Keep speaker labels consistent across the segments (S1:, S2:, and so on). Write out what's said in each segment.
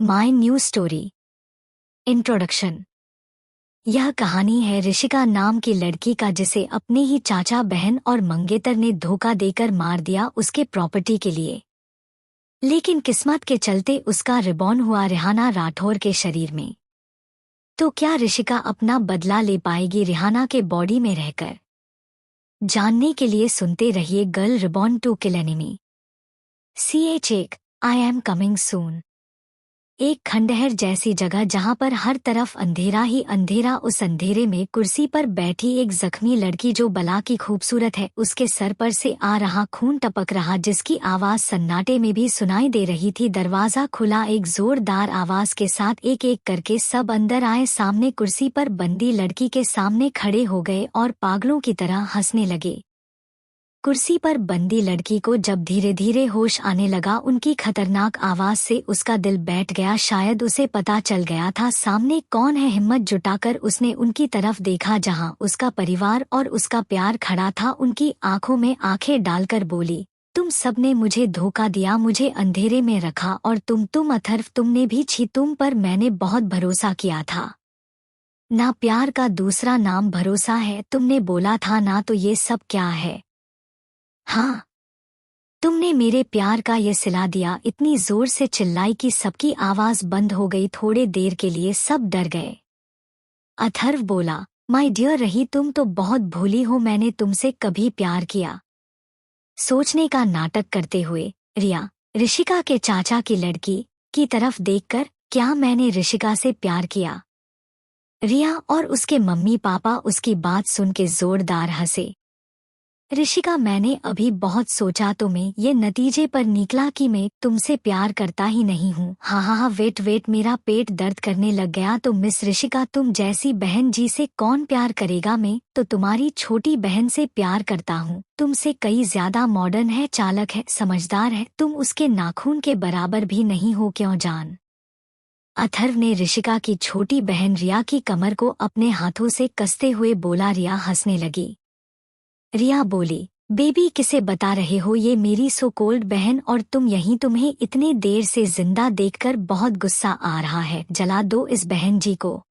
S1: My new story. Introduction. यह कहानी है ऋषिका नाम की लड़की का जिसे अपने ही चाचा बहन और मंगेतर ने धोखा देकर मार दिया उसके प्रॉपर्टी के लिए। लेकिन किस्मत के चलते उसका रिबॉर्न हुआ रिहाना राठौर के शरीर में। तो क्या ऋषिका अपना बदला ले पाएगी रिहाना के बॉडी में रहकर? जानने के लिए सुनते रहिए girl reborn to kill enemy. CH1 I am coming soon. एक खंडहर जैसी जगह जहां पर हर तरफ अंधेरा ही अंधेरा। उस अंधेरे में कुर्सी पर बैठी एक जख्मी लड़की जो बला की खूबसूरत है। उसके सर पर से आ रहा खून टपक रहा जिसकी आवाज सन्नाटे में भी सुनाई दे रही थी। दरवाजा खुला, एक जोरदार आवाज के साथ एक एक करके सब अंदर आए। सामने कुर्सी पर बंदी लड़की के सामने खड़े हो गए और पागलों की तरह हंसने लगे। कुर्सी पर बंदी लड़की को जब धीरे धीरे होश आने लगा उनकी खतरनाक आवाज से उसका दिल बैठ गया। शायद उसे पता चल गया था सामने कौन है। हिम्मत जुटाकर उसने उनकी तरफ देखा जहां उसका परिवार और उसका प्यार खड़ा था। उनकी आंखों में आंखें डालकर बोली, तुम सबने मुझे धोखा दिया, मुझे अंधेरे में रखा और तुम अथर्व तुमने भी छी। तुम पर मैंने बहुत भरोसा किया था ना। प्यार का दूसरा नाम भरोसा है, तुमने बोला था ना। तो ये सब क्या है? हाँ, तुमने मेरे प्यार का ये सिला दिया। इतनी जोर से चिल्लाई कि सबकी आवाज बंद हो गई। थोड़े देर के लिए सब डर गए। अथर्व बोला, माय डियर रही, तुम तो बहुत भोली हो। मैंने तुमसे कभी प्यार किया? सोचने का नाटक करते हुए रिया, ऋषिका के चाचा की लड़की की तरफ देखकर, क्या मैंने ऋषिका से प्यार किया? रिया और उसके मम्मी पापा उसकी बात सुन के जोरदार हंसे। ऋषिका, मैंने अभी बहुत सोचा तो मैं ये नतीजे पर निकला कि मैं तुमसे प्यार करता ही नहीं हूँ। हाँ, वेट, मेरा पेट दर्द करने लग गया। तो मिस ऋषिका, तुम जैसी बहन जी से कौन प्यार करेगा? मैं तो तुम्हारी छोटी बहन से प्यार करता हूँ। तुमसे कई ज्यादा मॉडर्न है, चालक है, समझदार है। तुम उसके नाखून के बराबर भी नहीं हो, क्यों जान? अथर्व ने ऋषिका की छोटी बहन रिया की कमर को अपने हाथों से कसते हुए बोला। रिया हंसने लगी। रिया बोली, बेबी किसे बता रहे हो? ये मेरी सो कोल्ड बहन और तुम्हें इतने देर से जिंदा देखकर बहुत गुस्सा आ रहा है। जला दो इस बहन जी को।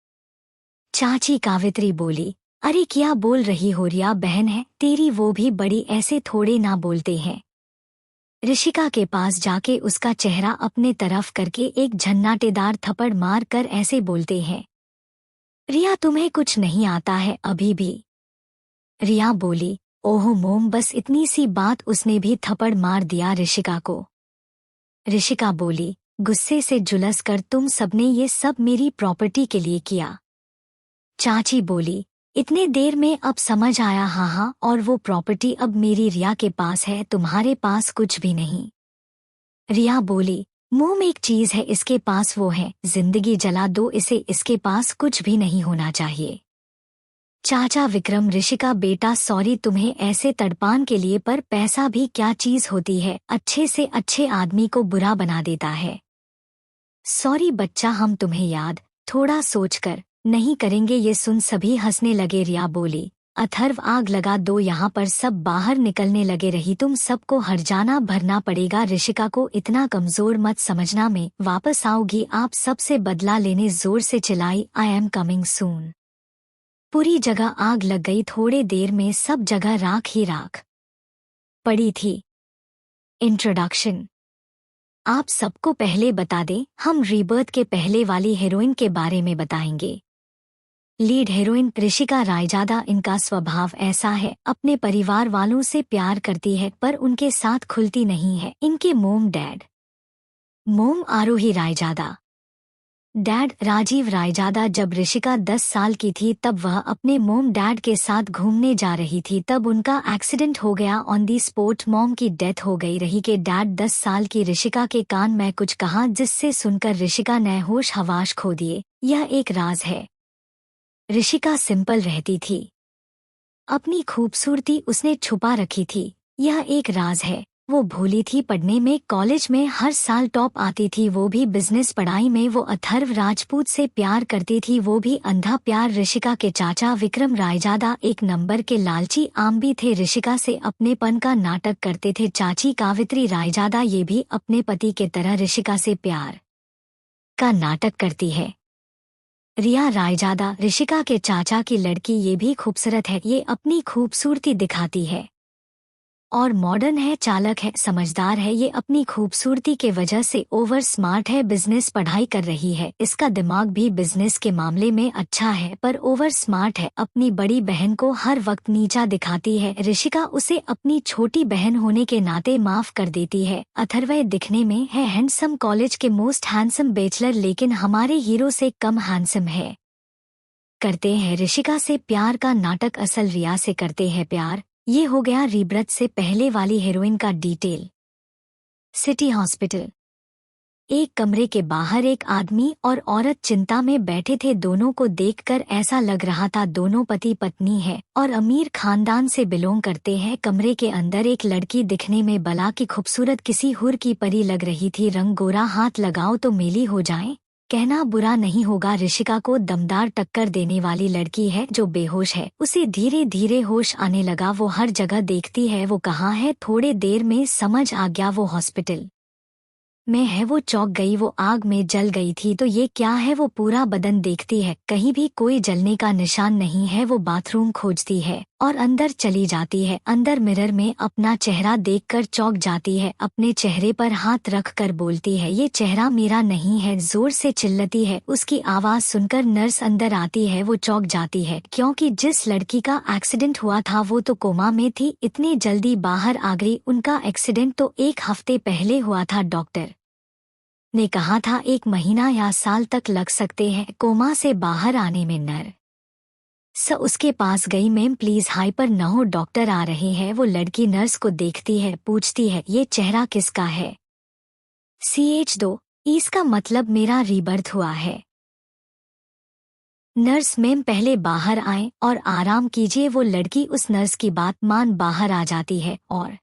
S1: चाची कावित्री बोली, अरे क्या बोल रही हो? रिया बहन है तेरी, वो भी बड़ी, ऐसे थोड़े ना बोलते हैं। ऋषिका के पास जाके उसका चेहरा अपने तरफ करके एक झन्नाटेदार थप्पड़ मार कर ऐसे बोलते हैं, रिया तुम्हें कुछ नहीं आता है अभी भी? रिया बोली, ओहो मोम, बस इतनी सी बात। उसने भी थप्पड़ मार दिया ऋषिका को। ऋषिका बोली गुस्से से झुलस कर, तुम सबने ये सब मेरी प्रॉपर्टी के लिए किया। चाची बोली, इतने देर में अब समझ आया? हाँ, और वो प्रॉपर्टी अब मेरी रिया के पास है, तुम्हारे पास कुछ भी नहीं। रिया बोली, मोम एक चीज है इसके पास, वो है जिंदगी। जला दो इसे, इसके पास कुछ भी नहीं होना चाहिए। चाचा विक्रम, ऋषिका बेटा सॉरी तुम्हें ऐसे तड़पान के लिए, पर पैसा भी क्या चीज होती है, अच्छे से अच्छे आदमी को बुरा बना देता है। सॉरी बच्चा, हम तुम्हें याद थोड़ा सोचकर नहीं करेंगे। ये सुन सभी हंसने लगे। रिया बोली, अथर्व आग लगा दो यहाँ पर। सब बाहर निकलने लगे। रही तुम सबको हर्जाना भरना पड़ेगा। ऋषिका को इतना कमजोर मत समझना, मैं वापस आऊंगी आप सबसे बदला लेने। जोर से चिल्लाई, आई एम कमिंग सून। पूरी जगह आग लग गई। थोड़े देर में सब जगह राख ही राख पड़ी थी। इंट्रोडक्शन। आप सबको पहले बता दें, हम रीबर्थ के पहले वाली हीरोइन के बारे में बताएंगे। Lead heroine Rishika Raizada. इनका स्वभाव ऐसा है, अपने परिवार वालों से प्यार करती है पर उनके साथ खुलती नहीं है। इनके मोम डैड, मोम आरोही रायजादा, डैड राजीव रायजादा। जब ऋषिका 10 साल की थी तब वह अपने मोम डैड के साथ घूमने जा रही थी, तब उनका एक्सीडेंट हो गया। ऑन दी स्पॉट मॉम की डेथ हो गई। रही के डैड 10 साल की ऋषिका के कान में कुछ कहा जिससे सुनकर ऋषिका ने होश हवाश खो दिए। यह एक राज है। ऋषिका सिंपल रहती थी, अपनी खूबसूरती उसने छुपा रखी थी। यह एक राज है। वो भोली थी, पढ़ने में कॉलेज में हर साल टॉप आती थी, वो भी बिजनेस पढ़ाई में। वो अथर्व राजपूत से प्यार करती थी, वो भी अंधा प्यार। ऋषिका के चाचा विक्रम रायजादा एक नंबर के लालची आम भी थे, ऋषिका से अपनेपन का नाटक करते थे। चाची कावित्री रायजादा ये भी अपने पति के तरह ऋषिका से प्यार का नाटक करती है। रिया रायजादा ऋषिका के चाचा की लड़की ये भी खूबसूरत है, ये अपनी खूबसूरती दिखाती है और मॉडर्न है, चालक है, समझदार है, ये अपनी खूबसूरती के वजह से ओवर स्मार्ट है, बिजनेस पढ़ाई कर रही है, इसका दिमाग भी बिजनेस के मामले में अच्छा है पर ओवर स्मार्ट है, अपनी बड़ी बहन को हर वक्त नीचा दिखाती है। ऋषिका उसे अपनी छोटी बहन होने के नाते माफ कर देती है। अथर्वय दिखने में है हैंडसम, कॉलेज के मोस्ट हैंडसम बैचलर, लेकिन हमारे हीरो से कम हैंडसम है। करते हैं ऋषिका से प्यार का नाटक, असल रिया से करते हैं प्यार। ये हो गया रीब्रथ से पहले वाली हीरोइन का डिटेल। City hospital. एक कमरे के बाहर एक आदमी और औरत चिंता में बैठे थे। दोनों को देखकर ऐसा लग रहा था दोनों पति पत्नी है और अमीर खानदान से बिलोंग करते हैं। कमरे के अंदर एक लड़की दिखने में बला की खूबसूरत, किसी हुर की परी लग रही थी। रंग गोरा, हाथ लगाओ तो मेली हो जाए, कहना बुरा नहीं होगा। ऋषिका को दमदार टक्कर देने वाली लड़की है जो बेहोश है। उसे धीरे धीरे होश आने लगा। वो हर जगह देखती है, वो कहाँ है। थोड़े देर में समझ आ गया वो हॉस्पिटल में है। वो चौंक गई, वो आग में जल गई थी तो ये क्या है। वो पूरा बदन देखती है, कहीं भी कोई जलने का निशान नहीं है। वो बाथरूम खोजती है और अंदर चली जाती है। अंदर मिरर में अपना चेहरा देखकर चौंक जाती है। अपने चेहरे पर हाथ रखकर बोलती है, ये चेहरा मेरा नहीं है। जोर से चिल्लाती है। उसकी आवाज सुनकर नर्स अंदर आती है। वो चौंक जाती है क्योंकि जिस लड़की का एक्सीडेंट हुआ था वो तो कोमा में थी, इतनी जल्दी बाहर आ गई। उनका एक्सीडेंट तो 1 हफ्ते पहले हुआ था। डॉक्टर ने कहा था 1 महीना या साल तक लग सकते हैं कोमा से बाहर आने में। उसके पास गई, मैम प्लीज हाइपर न हो, डॉक्टर आ रहे हैं। वो लड़की नर्स को देखती है, पूछती है, ये चेहरा किसका है। CH2, इसका मतलब मेरा रीबर्थ हुआ है। नर्स, मैम पहले बाहर आएं और आराम कीजिए। वो लड़की उस नर्स की बात मान बाहर आ जाती है और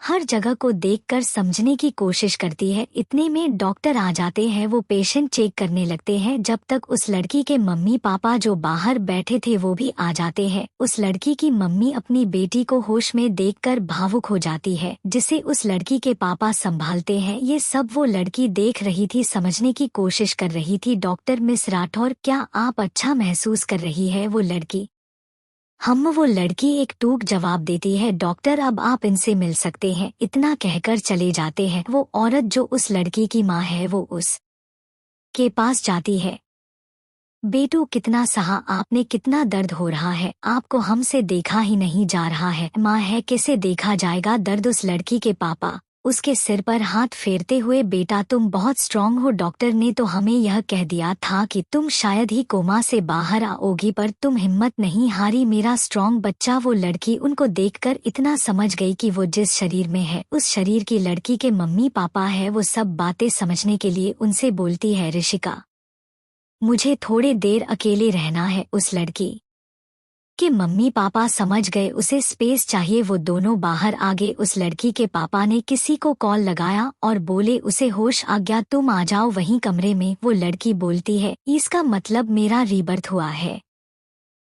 S1: हर जगह को देखकर समझने की कोशिश करती है। इतने में डॉक्टर आ जाते हैं। वो पेशेंट चेक करने लगते हैं। जब तक उस लड़की के मम्मी पापा जो बाहर बैठे थे वो भी आ जाते हैं। उस लड़की की मम्मी अपनी बेटी को होश में देखकर भावुक हो जाती है, जिसे उस लड़की के पापा संभालते हैं। ये सब वो लड़की देख रही थी, समझने की कोशिश कर रही थी। डॉक्टर मिस राठौर, क्या आप अच्छा महसूस कर रही है। वो लड़की, हम। वो लड़की एक टूक जवाब देती है, डॉक्टर अब आप इनसे मिल सकते हैं। इतना कहकर चले जाते हैं। वो औरत जो उस लड़की की माँ है वो उस के पास जाती है। बेटू कितना सहा आपने, कितना दर्द हो रहा है, आपको हमसे देखा ही नहीं जा रहा है। माँ है, कैसे देखा जाएगा दर्द। उस लड़की के पापा उसके सिर पर हाथ फेरते हुए, बेटा तुम बहुत स्ट्रांग हो, डॉक्टर ने तो हमें यह कह दिया था कि तुम शायद ही कोमा से बाहर आओगी, पर तुम हिम्मत नहीं हारी, मेरा स्ट्रांग बच्चा। वो लड़की उनको देखकर इतना समझ गई कि वो जिस शरीर में है उस शरीर की लड़की के मम्मी पापा है। वो सब बातें समझने के लिए उनसे बोलती है, ऋषिका मुझे थोड़े देर अकेले रहना है। उस लड़की के मम्मी पापा समझ गए उसे स्पेस चाहिए। वो दोनों बाहर आ गए। उस लड़की के पापा ने किसी को कॉल लगाया और बोले उसे होश आ गया, तुम आ जाओ वहीं कमरे में। वो लड़की बोलती है, इसका मतलब मेरा रीबर्थ हुआ है।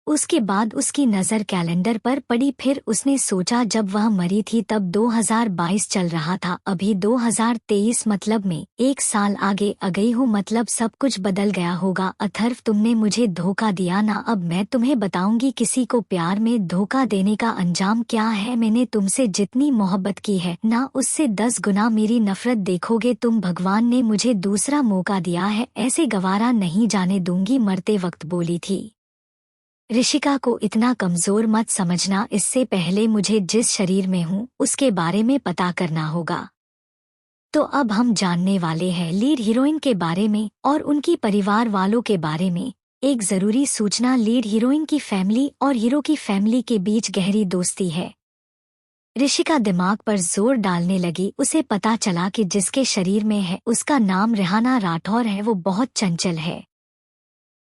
S1: उसके बाद उसकी नज़र कैलेंडर पर पड़ी। फिर उसने सोचा जब वह मरी थी तब 2022 चल रहा था, अभी 2023, मतलब मैं 1 साल आगे आ गई हूँ। मतलब सब कुछ बदल गया होगा। अथर्व, तुमने मुझे धोखा दिया ना, अब मैं तुम्हें बताऊंगी किसी को प्यार में धोखा देने का अंजाम क्या है। मैंने तुमसे जितनी मोहब्बत की है ना, उससे 10 गुना मेरी नफरत देखोगे तुम। भगवान ने मुझे दूसरा मौका दिया है, ऐसे गवारा नहीं जाने दूंगी, मरते वक्त बोली थी। ऋषिका को इतना कमजोर मत समझना, इससे पहले मुझे जिस शरीर में हूँ उसके बारे में पता करना होगा। तो अब हम जानने वाले हैं लीड हीरोइन के बारे में और उनकी परिवार वालों के बारे में। एक जरूरी सूचना, लीड हीरोइन की फैमिली और हीरो की फैमिली के बीच गहरी दोस्ती है। ऋषिका दिमाग पर जोर डालने लगी। उसे पता चला कि जिसके शरीर में है उसका नाम रिहाना राठौर है। वो बहुत चंचल है।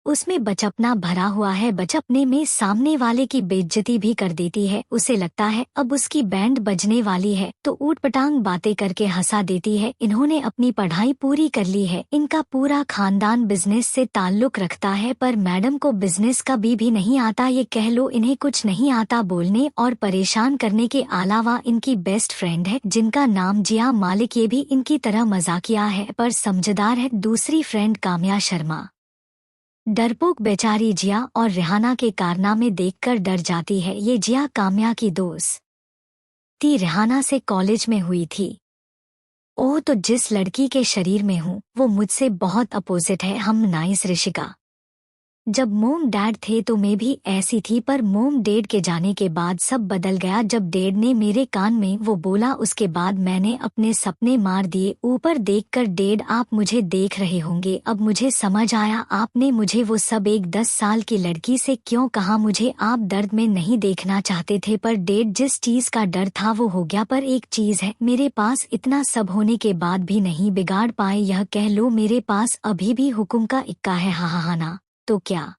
S1: उसमें बचपना भरा हुआ है। बचपने में सामने वाले की बेइज्जती भी कर देती है। उसे लगता है अब उसकी बैंड बजने वाली है तो ऊटपटांग बातें करके हंसा देती है। इन्होंने अपनी पढ़ाई पूरी कर ली है। इनका पूरा खानदान बिजनेस से ताल्लुक रखता है, पर मैडम को बिजनेस का भी नहीं आता। ये कह लो इन्हें कुछ नहीं आता बोलने और परेशान करने के अलावा। इनकी बेस्ट फ्रेंड है जिनका नाम जिया मालिक, ये भी इनकी तरह मजाकिया है पर समझदार है। दूसरी फ्रेंड काम्या शर्मा। डरपोक बेचारी जिया और रिहाना के कारनामे देखकर डर जाती है। ये जिया काम्या की दोस्त थी, रिहाना से कॉलेज में हुई थी। ओह, तो जिस लड़की के शरीर में हूँ वो मुझसे बहुत अपोजिट है। हम नाइस ऋषिका। जब मोम डैड थे तो मैं भी ऐसी थी, पर मोम डैड के जाने के बाद सब बदल गया। जब डैड ने मेरे कान में वो बोला उसके बाद मैंने अपने सपने मार दिए। ऊपर देखकर डैड आप मुझे देख रहे होंगे। अब मुझे समझ आया आपने मुझे वो सब एक 10 साल की लड़की से क्यों कहा। मुझे आप दर्द में नहीं देखना चाहते थे, पर डैड जिस चीज का डर था वो हो गया। पर एक चीज है, मेरे पास इतना सब होने के बाद भी नहीं बिगाड़ पाए। यह कह लो मेरे पास अभी भी हुक्म का इक्का है। हा ना, तो क्या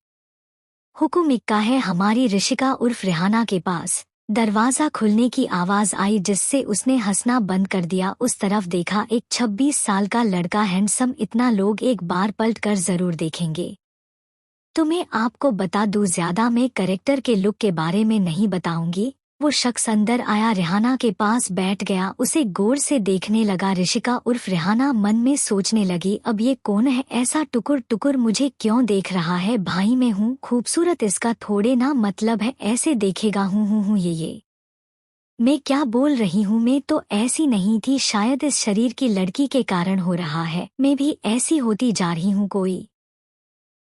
S1: हुकुम इक्का है हमारी ऋषिका उर्फ रिहाना के पास। दरवाजा खुलने की आवाज आई जिससे उसने हंसना बंद कर दिया। उस तरफ देखा, एक 26 साल का लड़का, हैंडसम। इतना लोग एक बार पलट कर जरूर देखेंगे। तुम्हें आपको बता दूं, ज्यादा मैं कैरेक्टर के लुक के बारे में नहीं बताऊंगी। वो शख्स अंदर आया, रिहाना के पास बैठ गया, उसे गौर से देखने लगा। ऋषिका उर्फ रिहाना मन में सोचने लगी, अब ये कौन है ऐसा टुकुर टुकुर मुझे क्यों देख रहा है। भाई मैं हूँ खूबसूरत, इसका थोड़े ना मतलब है ऐसे देखेगा। हूँ ये मैं क्या बोल रही हूँ। मैं तो ऐसी नहीं थी, शायद इस शरीर की लड़की के कारण हो रहा है। मैं भी ऐसी होती जा रही हूँ कोई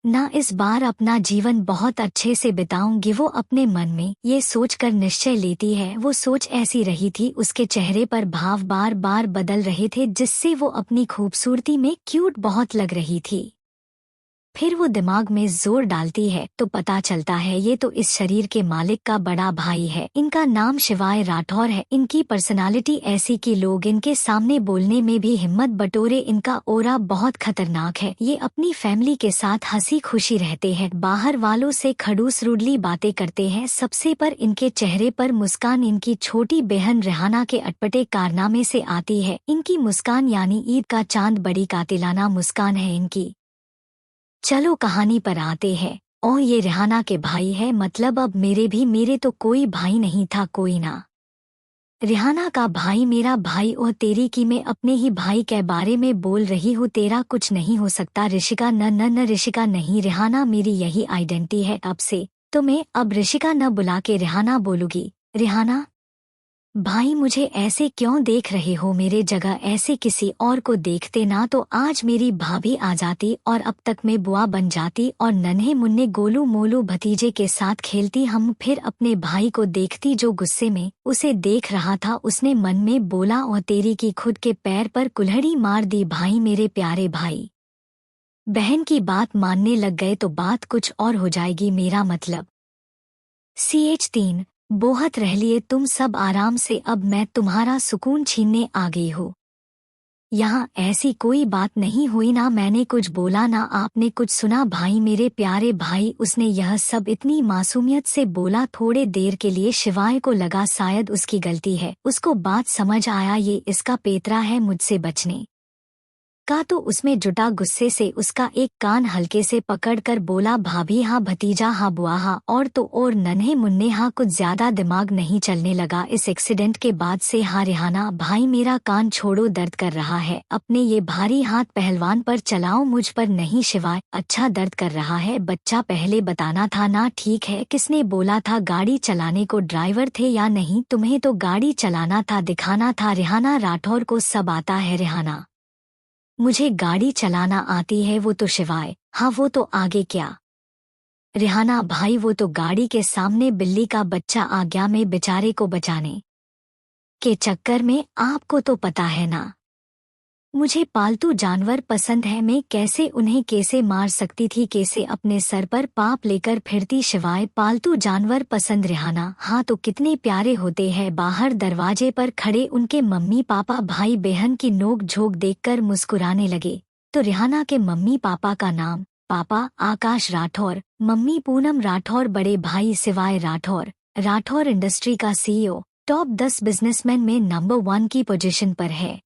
S1: ना। इस बार अपना जीवन बहुत अच्छे से बिताऊंगी। वो अपने मन में ये सोचकर निश्चय लेती है। वो सोच ऐसी रही थी, उसके चेहरे पर भाव बार बार बदल रहे थे जिससे वो अपनी खूबसूरती में क्यूट बहुत लग रही थी। फिर वो दिमाग में जोर डालती है तो पता चलता है ये तो इस शरीर के मालिक का बड़ा भाई है। इनका नाम शिवाय राठौर है। इनकी पर्सनालिटी ऐसी कि लोग इनके सामने बोलने में भी हिम्मत बटोरे। इनका ओरा बहुत खतरनाक है। ये अपनी फैमिली के साथ हंसी खुशी रहते हैं, बाहर वालों से खड़ूस रूडली बातें करते हैं। सबसे पर इनके चेहरे पर मुस्कान इनकी छोटी बहन रिहाना के अटपटे कारनामे से आती है। इनकी मुस्कान यानी ईद का चांद, बड़ी कातिलाना मुस्कान है इनकी। चलो कहानी पर आते हैं। और ये रिहाना के भाई है, मतलब अब मेरे तो कोई भाई नहीं था कोई ना। रिहाना का भाई मेरा भाई। और तेरी की मैं अपने ही भाई के बारे में बोल रही हूँ, तेरा कुछ नहीं हो सकता। ऋषिका न न न ऋषिका नहीं, रिहाना मेरी यही आइडेंटिटी है अब से। तो मैं अब ऋषिका न बुला के रिहाना बोलूंगी। रिहाना भाई, मुझे ऐसे क्यों देख रहे हो। मेरे जगह ऐसे किसी और को देखते ना तो आज मेरी भाभी आ जाती और अब तक मैं बुआ बन जाती और नन्हे मुन्ने गोलू मोलू भतीजे के साथ खेलती। हम फिर अपने भाई को देखती जो गुस्से में उसे देख रहा था। उसने मन में बोला, और तेरी की खुद के पैर पर कुल्हड़ी मार दी। भाई मेरे प्यारे भाई बहन की बात मानने लग गए तो बात कुछ और हो जाएगी। मेरा मतलब CH3 बोहत रह लिए तुम सब आराम से, अब मैं तुम्हारा सुकून छीनने आ गई हूँ। यहाँ ऐसी कोई बात नहीं हुई, ना मैंने कुछ बोला ना आपने कुछ सुना। भाई मेरे प्यारे भाई, उसने यह सब इतनी मासूमियत से बोला। थोड़े देर के लिए शिवाय को लगा शायद उसकी गलती है। उसको बात समझ आया, ये इसका पेतरा है मुझसे बचने का। तो उसमें जुटा गुस्से से उसका एक कान हल्के से पकड़कर बोला, भाभी हाँ, भतीजा हाँ, बुआ हाँ, और तो और नन्हे मुन्ने हाँ। कुछ ज्यादा दिमाग नहीं चलने लगा इस एक्सीडेंट के बाद से। हाँ रिहाना भाई, मेरा कान छोड़ो, दर्द कर रहा है। अपने ये भारी हाथ पहलवान पर चलाओ, मुझ पर नहीं। शिवाय अच्छा दर्द कर रहा है बच्चा, पहले बताना था ना। ठीक है, किसने बोला था गाड़ी चलाने को, ड्राइवर थे या नहीं? तुम्हें तो गाड़ी चलाना था, दिखाना था। रिहाना राठौर को सब आता है। रिहाना मुझे गाड़ी चलाना आती है। वो तो शिवाय हाँ, वो तो आगे क्या? रिहाना भाई, वो तो गाड़ी के सामने बिल्ली का बच्चा आ गया। मैं बेचारे को बचाने के चक्कर में, आपको तो पता है ना मुझे पालतू जानवर पसंद है। मैं कैसे उन्हें कैसे मार सकती थी, कैसे अपने सर पर पाप लेकर फिरती। शिवाय पालतू जानवर पसंद? रिहाना हाँ, तो कितने प्यारे होते हैं। बाहर दरवाजे पर खड़े उनके मम्मी पापा भाई बहन की नोक झोंक देखकर मुस्कुराने लगे। तो रिहाना के मम्मी पापा का नाम पापा आकाश राठौर, मम्मी पूनम राठौर, बड़े भाई शिवाय राठौर, राठौर इंडस्ट्री का सीईओ, टॉप 10 बिजनेसमैन में नंबर 1 की पोजीशन पर है।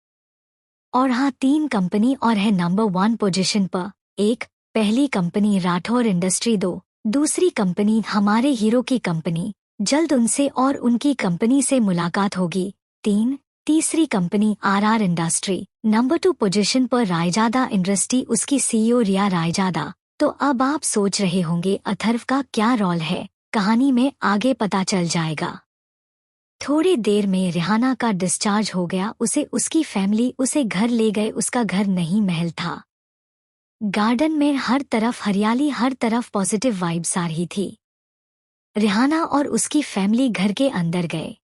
S1: और हाँ, 3 कंपनी और है नंबर 1 पोजीशन पर। 1, पहली कंपनी राठौर इंडस्ट्री। 2, दूसरी कंपनी हमारे हीरो की कंपनी, जल्द उनसे और उनकी कंपनी से मुलाकात होगी। 3, तीसरी company RR industry, number 2 position पर रायजादा इंडस्ट्री, उसकी सीईओ रिया रायजादा। तो अब आप सोच रहे होंगे अथर्व का क्या रोल है, कहानी में आगे पता चल जाएगा। थोड़ी देर में रिहाना का डिस्चार्ज हो गया। उसे उसकी फैमिली उसे घर ले गए। उसका घर नहीं महल था। गार्डन में हर तरफ हरियाली, हर तरफ पॉजिटिव वाइब्स आ रही थी। रिहाना और उसकी फैमिली घर के अंदर गए।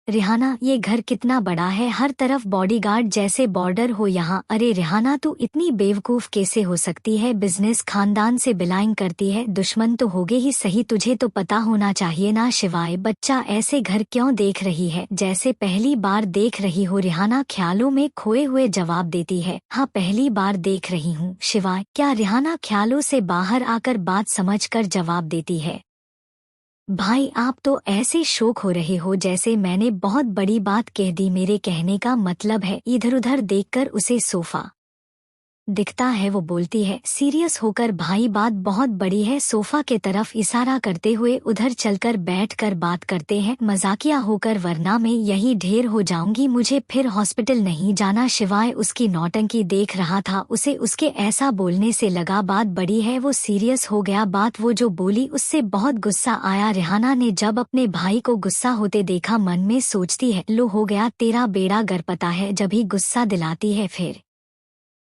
S1: रिहाना, ये घर कितना बड़ा है, हर तरफ बॉडीगार्ड जैसे बॉर्डर हो यहाँ। अरे रिहाना, तू इतनी बेवकूफ कैसे हो सकती है, बिजनेस खानदान से बिलोंग करती है, दुश्मन तो होगे ही सही, तुझे तो पता होना चाहिए ना। शिवाय, बच्चा ऐसे घर क्यों देख रही है, जैसे पहली बार देख रही हो। रिहाना ख्यालों में खोए हुए जवाब देती है, हाँ पहली बार देख रही हूँ शिवाय। क्या? रिहाना ख्यालों से बाहर आकर बात समझकर जवाब देती है, भाई आप तो ऐसे शौक हो रहे हो जैसे मैंने बहुत बड़ी बात कह दी। मेरे कहने का मतलब है, इधर उधर देखकर उसे सोफा दिखता है। वो बोलती है सीरियस होकर, भाई बात बहुत बड़ी है। सोफा के तरफ इशारा करते हुए उधर चलकर बैठकर बात करते हैं मजाकिया होकर, वरना मैं यही ढेर हो जाऊंगी, मुझे फिर हॉस्पिटल नहीं जाना। शिवाय उसकी नौटंकी देख रहा था। उसे उसके ऐसा बोलने से लगा बात बड़ी है। वो सीरियस हो गया। बात वो जो बोली उससे बहुत गुस्सा आया। रिहाना ने जब अपने भाई को गुस्सा होते देखा, मन में सोचती है लो हो गया तेरा बेड़ा गर, पता है जब ही गुस्सा दिलाती है फिर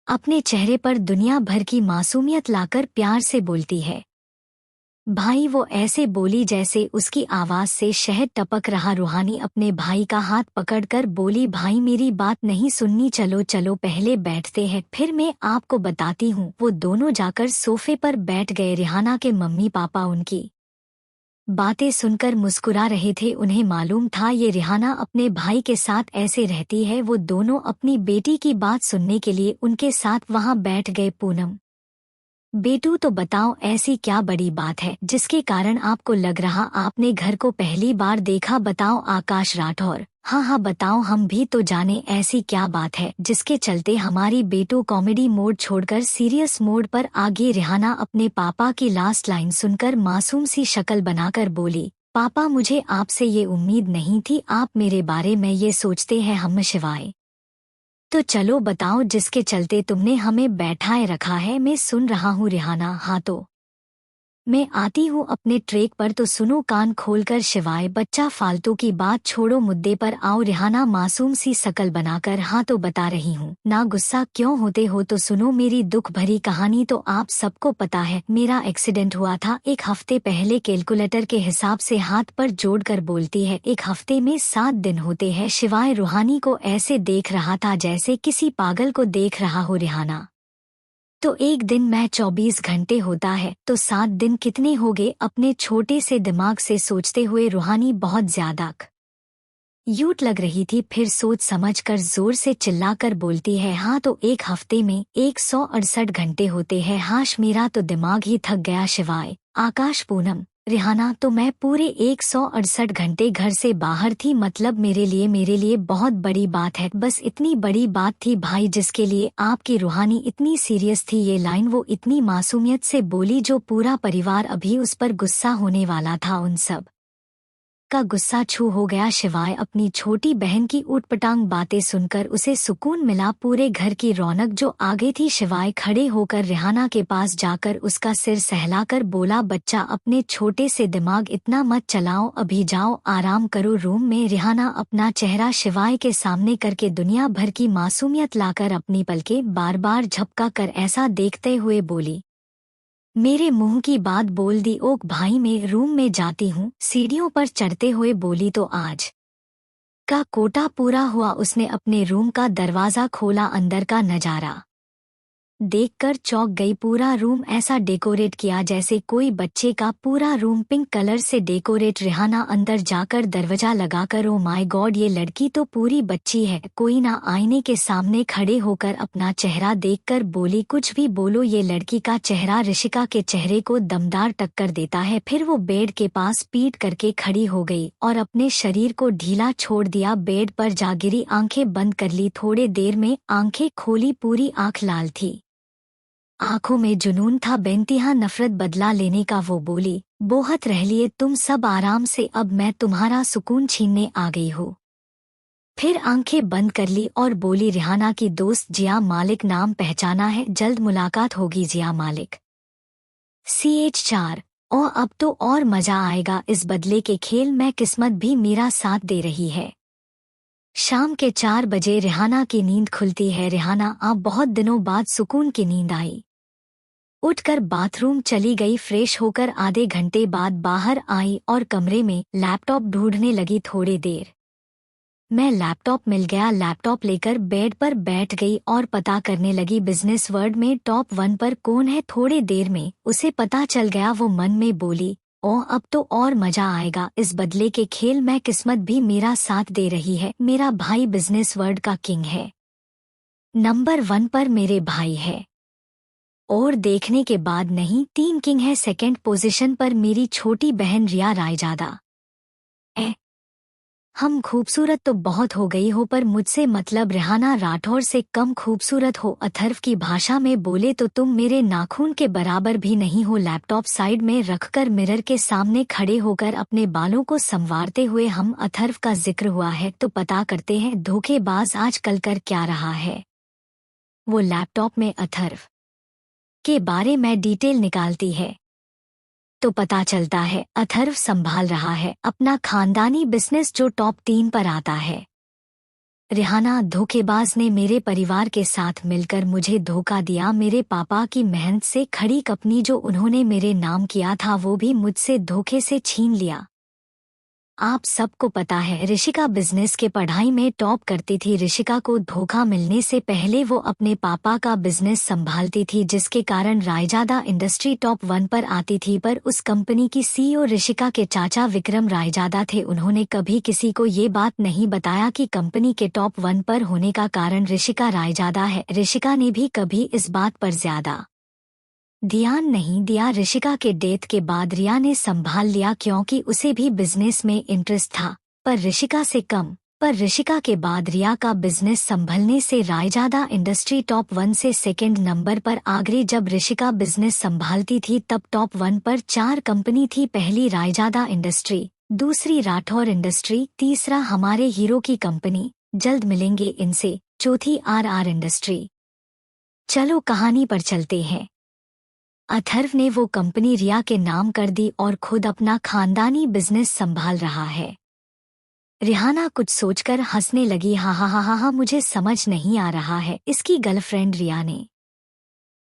S1: अपने चेहरे पर दुनिया भर की मासूमियत लाकर प्यार से बोलती है। भाई, वो ऐसे बोली जैसे उसकी आवाज से शहद टपक रहा। रूहानी अपने भाई का हाथ पकड़कर बोली, भाई मेरी बात नहीं सुननी, चलो चलो पहले बैठते हैं, फिर मैं आपको बताती हूँ। वो दोनों जाकर सोफे पर बैठ गए। रिहाना के मम्मी पापा उनकी बातें सुनकर मुस्कुरा रहे थे। उन्हें मालूम था ये रिहाना अपने भाई के साथ ऐसे रहती है। वो दोनों अपनी बेटी की बात सुनने के लिए उनके साथ वहां बैठ गए। पूनम, बेटू तो बताओ ऐसी क्या बड़ी बात है जिसके कारण आपको लग रहा आपने घर को पहली बार देखा, बताओ। आकाश राठौर, हाँ हाँ बताओ, हम भी तो जाने ऐसी क्या बात है जिसके चलते हमारी बेटू कॉमेडी मोड छोड़कर सीरियस मोड पर आ गई। रिहाना अपने पापा की लास्ट लाइन सुनकर मासूम सी शक्ल बनाकर बोली, पापा मुझे आपसे ये उम्मीद नहीं थी, आप मेरे बारे में ये सोचते हैं। हम शिवाय, तो चलो बताओ जिसके चलते तुमने हमें बैठाए रखा है। मैं सुन रहा हूँ रिहाना, हाँ तो मैं आती हूँ अपने ट्रेक पर, तो सुनो कान खोलकर। शिवाय, बच्चा फालतू की बात छोड़ो, मुद्दे पर आओ। रिहाना मासूम सी शकल बनाकर, हाँ तो बता रही हूँ ना, गुस्सा क्यों होते हो, तो सुनो मेरी दुख भरी कहानी। तो आप सबको पता है मेरा एक्सीडेंट हुआ था 1 हफ्ते पहले। कैलकुलेटर के हिसाब से हाथ पर जोड़कर बोलती है, 1 हफ्ते में 7 दिन होते हैं। शिवाय रूहानी को ऐसे देख रहा था जैसे किसी पागल को देख रहा हो। रिहाना, तो एक दिन में 24 घंटे होता है, तो 7 दिन कितने हो गए। अपने छोटे से दिमाग से सोचते हुए रूहानी बहुत ज्यादा यूट लग रही थी। फिर सोच समझकर जोर से चिल्लाकर बोलती है, हाँ तो 1 हफ्ते में 168 घंटे होते हैं। हाश, मेरा तो दिमाग ही थक गया। शिवाय, आकाश, पूनम, रिहाना, तो मैं पूरे 168 घंटे घर से बाहर थी। मतलब मेरे लिए बहुत बड़ी बात है। बस इतनी बड़ी बात थी भाई जिसके लिए आपकी रूहानी इतनी सीरियस थी। ये लाइन वो इतनी मासूमियत से बोली जो पूरा परिवार अभी उस पर गुस्सा होने वाला था। उन सब का गुस्सा छू हो गया। शिवाय, अपनी छोटी बहन की ऊटपटांग बातें सुनकर उसे सुकून मिला। पूरे घर की रौनक जो आ गई थी। शिवाय खड़े होकर रिहाना के पास जाकर उसका सिर सहलाकर बोला, बच्चा अपने छोटे से दिमाग इतना मत चलाओ, अभी जाओ आराम करो रूम में। रिहाना अपना चेहरा शिवाय के सामने करके दुनिया भर की मासूमियत लाकर अपनी पलकें बार बार झपका कर ऐसा देखते हुए बोली, मेरे मुंह की बात बोल दी। ओक भाई, मैं रूम में जाती हूँ। सीढ़ियों पर चढ़ते हुए बोली, तो आज का कोटा पूरा हुआ। उसने अपने रूम का दरवाजा खोला। अंदर का नजारा देखकर चौंक गई। पूरा रूम ऐसा डेकोरेट किया जैसे कोई बच्चे का, पूरा रूम पिंक कलर से डेकोरेट। रिहाना अंदर जाकर दरवाजा लगाकर, ओ माय गॉड, ये लड़की तो पूरी बच्ची है। कोई ना आईने के सामने खड़े होकर अपना चेहरा देखकर बोली, कुछ भी बोलो, ये लड़की का चेहरा ऋषिका के चेहरे को दमदार टक्कर देता है। फिर वो बेड के पास पीठ करके खड़ी हो गई और अपने शरीर को ढीला छोड़ दिया। बेड पर जा गिरी, आंखें बंद कर ली। थोड़े देर में आंखें खोली, पूरी आंख लाल थी, आंखों में जुनून था, बेइंतहा नफरत बदला लेने का। वो बोली, बहुत रह लिए तुम सब आराम से, अब मैं तुम्हारा सुकून छीनने आ गई हूँ। फिर आंखें बंद कर ली और बोली, रिहाना की दोस्त जिया मालिक, नाम पहचाना है, जल्द मुलाकात होगी जिया मालिक। CH4। ओ अब तो और मजा आएगा इस बदले के खेल में, किस्मत भी मेरा साथ दे रही है। शाम के 4 बजे रिहाना की नींद खुलती है। रिहाना अब बहुत दिनों बाद सुकून की नींद आई। उठकर बाथरूम चली गई। फ्रेश होकर आधे घंटे बाद बाहर आई और कमरे में लैपटॉप ढूंढने लगी। थोड़ी देर में लैपटॉप मिल गया। लैपटॉप लेकर बेड पर बैठ गई और पता करने लगी बिजनेस वर्ल्ड में टॉप 1 पर कौन है। थोड़े देर में उसे पता चल गया। वो मन में बोली, ओ अब तो और मजा आएगा इस बदले के खेल में, किस्मत भी मेरा साथ दे रही है। मेरा भाई बिजनेस वर्ल्ड का किंग है, नंबर 1 पर मेरे भाई है। और देखने के बाद नहीं, 3 किंग है। सेकंड पोजीशन पर मेरी छोटी बहन रिया रायजादा। हम खूबसूरत तो बहुत हो गई हो, पर मुझसे मतलब रिहाना राठौर से कम खूबसूरत हो। अथर्व की भाषा में बोले तो तुम मेरे नाखून के बराबर भी नहीं हो। लैपटॉप साइड में रखकर मिरर के सामने खड़े होकर अपने बालों को संवारते हुए, हम अथर्व का जिक्र हुआ है तो पता करते हैं धोखेबाज आजकल कर क्या रहा है। वो लैपटॉप में अथर्व के बारे में डिटेल निकालती है तो पता चलता है अथर्व संभाल रहा है अपना खानदानी बिजनेस जो टॉप 3 पर आता है। रिहाना, धोखेबाज ने मेरे परिवार के साथ मिलकर मुझे धोखा दिया। मेरे पापा की मेहनत से खड़ी कंपनी जो उन्होंने मेरे नाम किया था वो भी मुझसे धोखे से छीन लिया। आप सबको पता है ऋषिका बिजनेस के पढ़ाई में टॉप करती थी। ऋषिका को धोखा मिलने से पहले वो अपने पापा का बिजनेस संभालती थी, जिसके कारण रायजादा इंडस्ट्री टॉप 1 पर आती थी। पर उस कंपनी की CEO ऋषिका के चाचा विक्रम रायजादा थे। उन्होंने कभी किसी को ये बात नहीं बताया कि कंपनी के टॉप 1 पर होने का कारण ऋषिका रायजादा है। ऋषिका ने भी कभी इस बात पर ज्यादा ध्यान नहीं दिया। ऋषिका के डेथ के बाद रिया ने संभाल लिया क्योंकि उसे भी बिजनेस में इंटरेस्ट था, पर ऋषिका से कम। पर ऋषिका के बाद रिया का बिजनेस संभलने से रायजादा इंडस्ट्री टॉप 1 से सेकंड नंबर पर आ गई। जब ऋषिका बिजनेस संभालती थी तब टॉप 1 पर 4 कंपनी थी। पहली रायजादा इंडस्ट्री, दूसरी राठौर इंडस्ट्री, तीसरा हमारे हीरो की कंपनी, जल्द मिलेंगे इनसे, चौथी RR इंडस्ट्री। चलो कहानी पर चलते हैं। अथर्व ने वो कंपनी रिया के नाम कर दी और खुद अपना खानदानी बिजनेस संभाल रहा है। रिहाना कुछ सोचकर हंसने लगी, हा हा हा हा हा, मुझे समझ नहीं आ रहा है। इसकी गर्लफ्रेंड रिया ने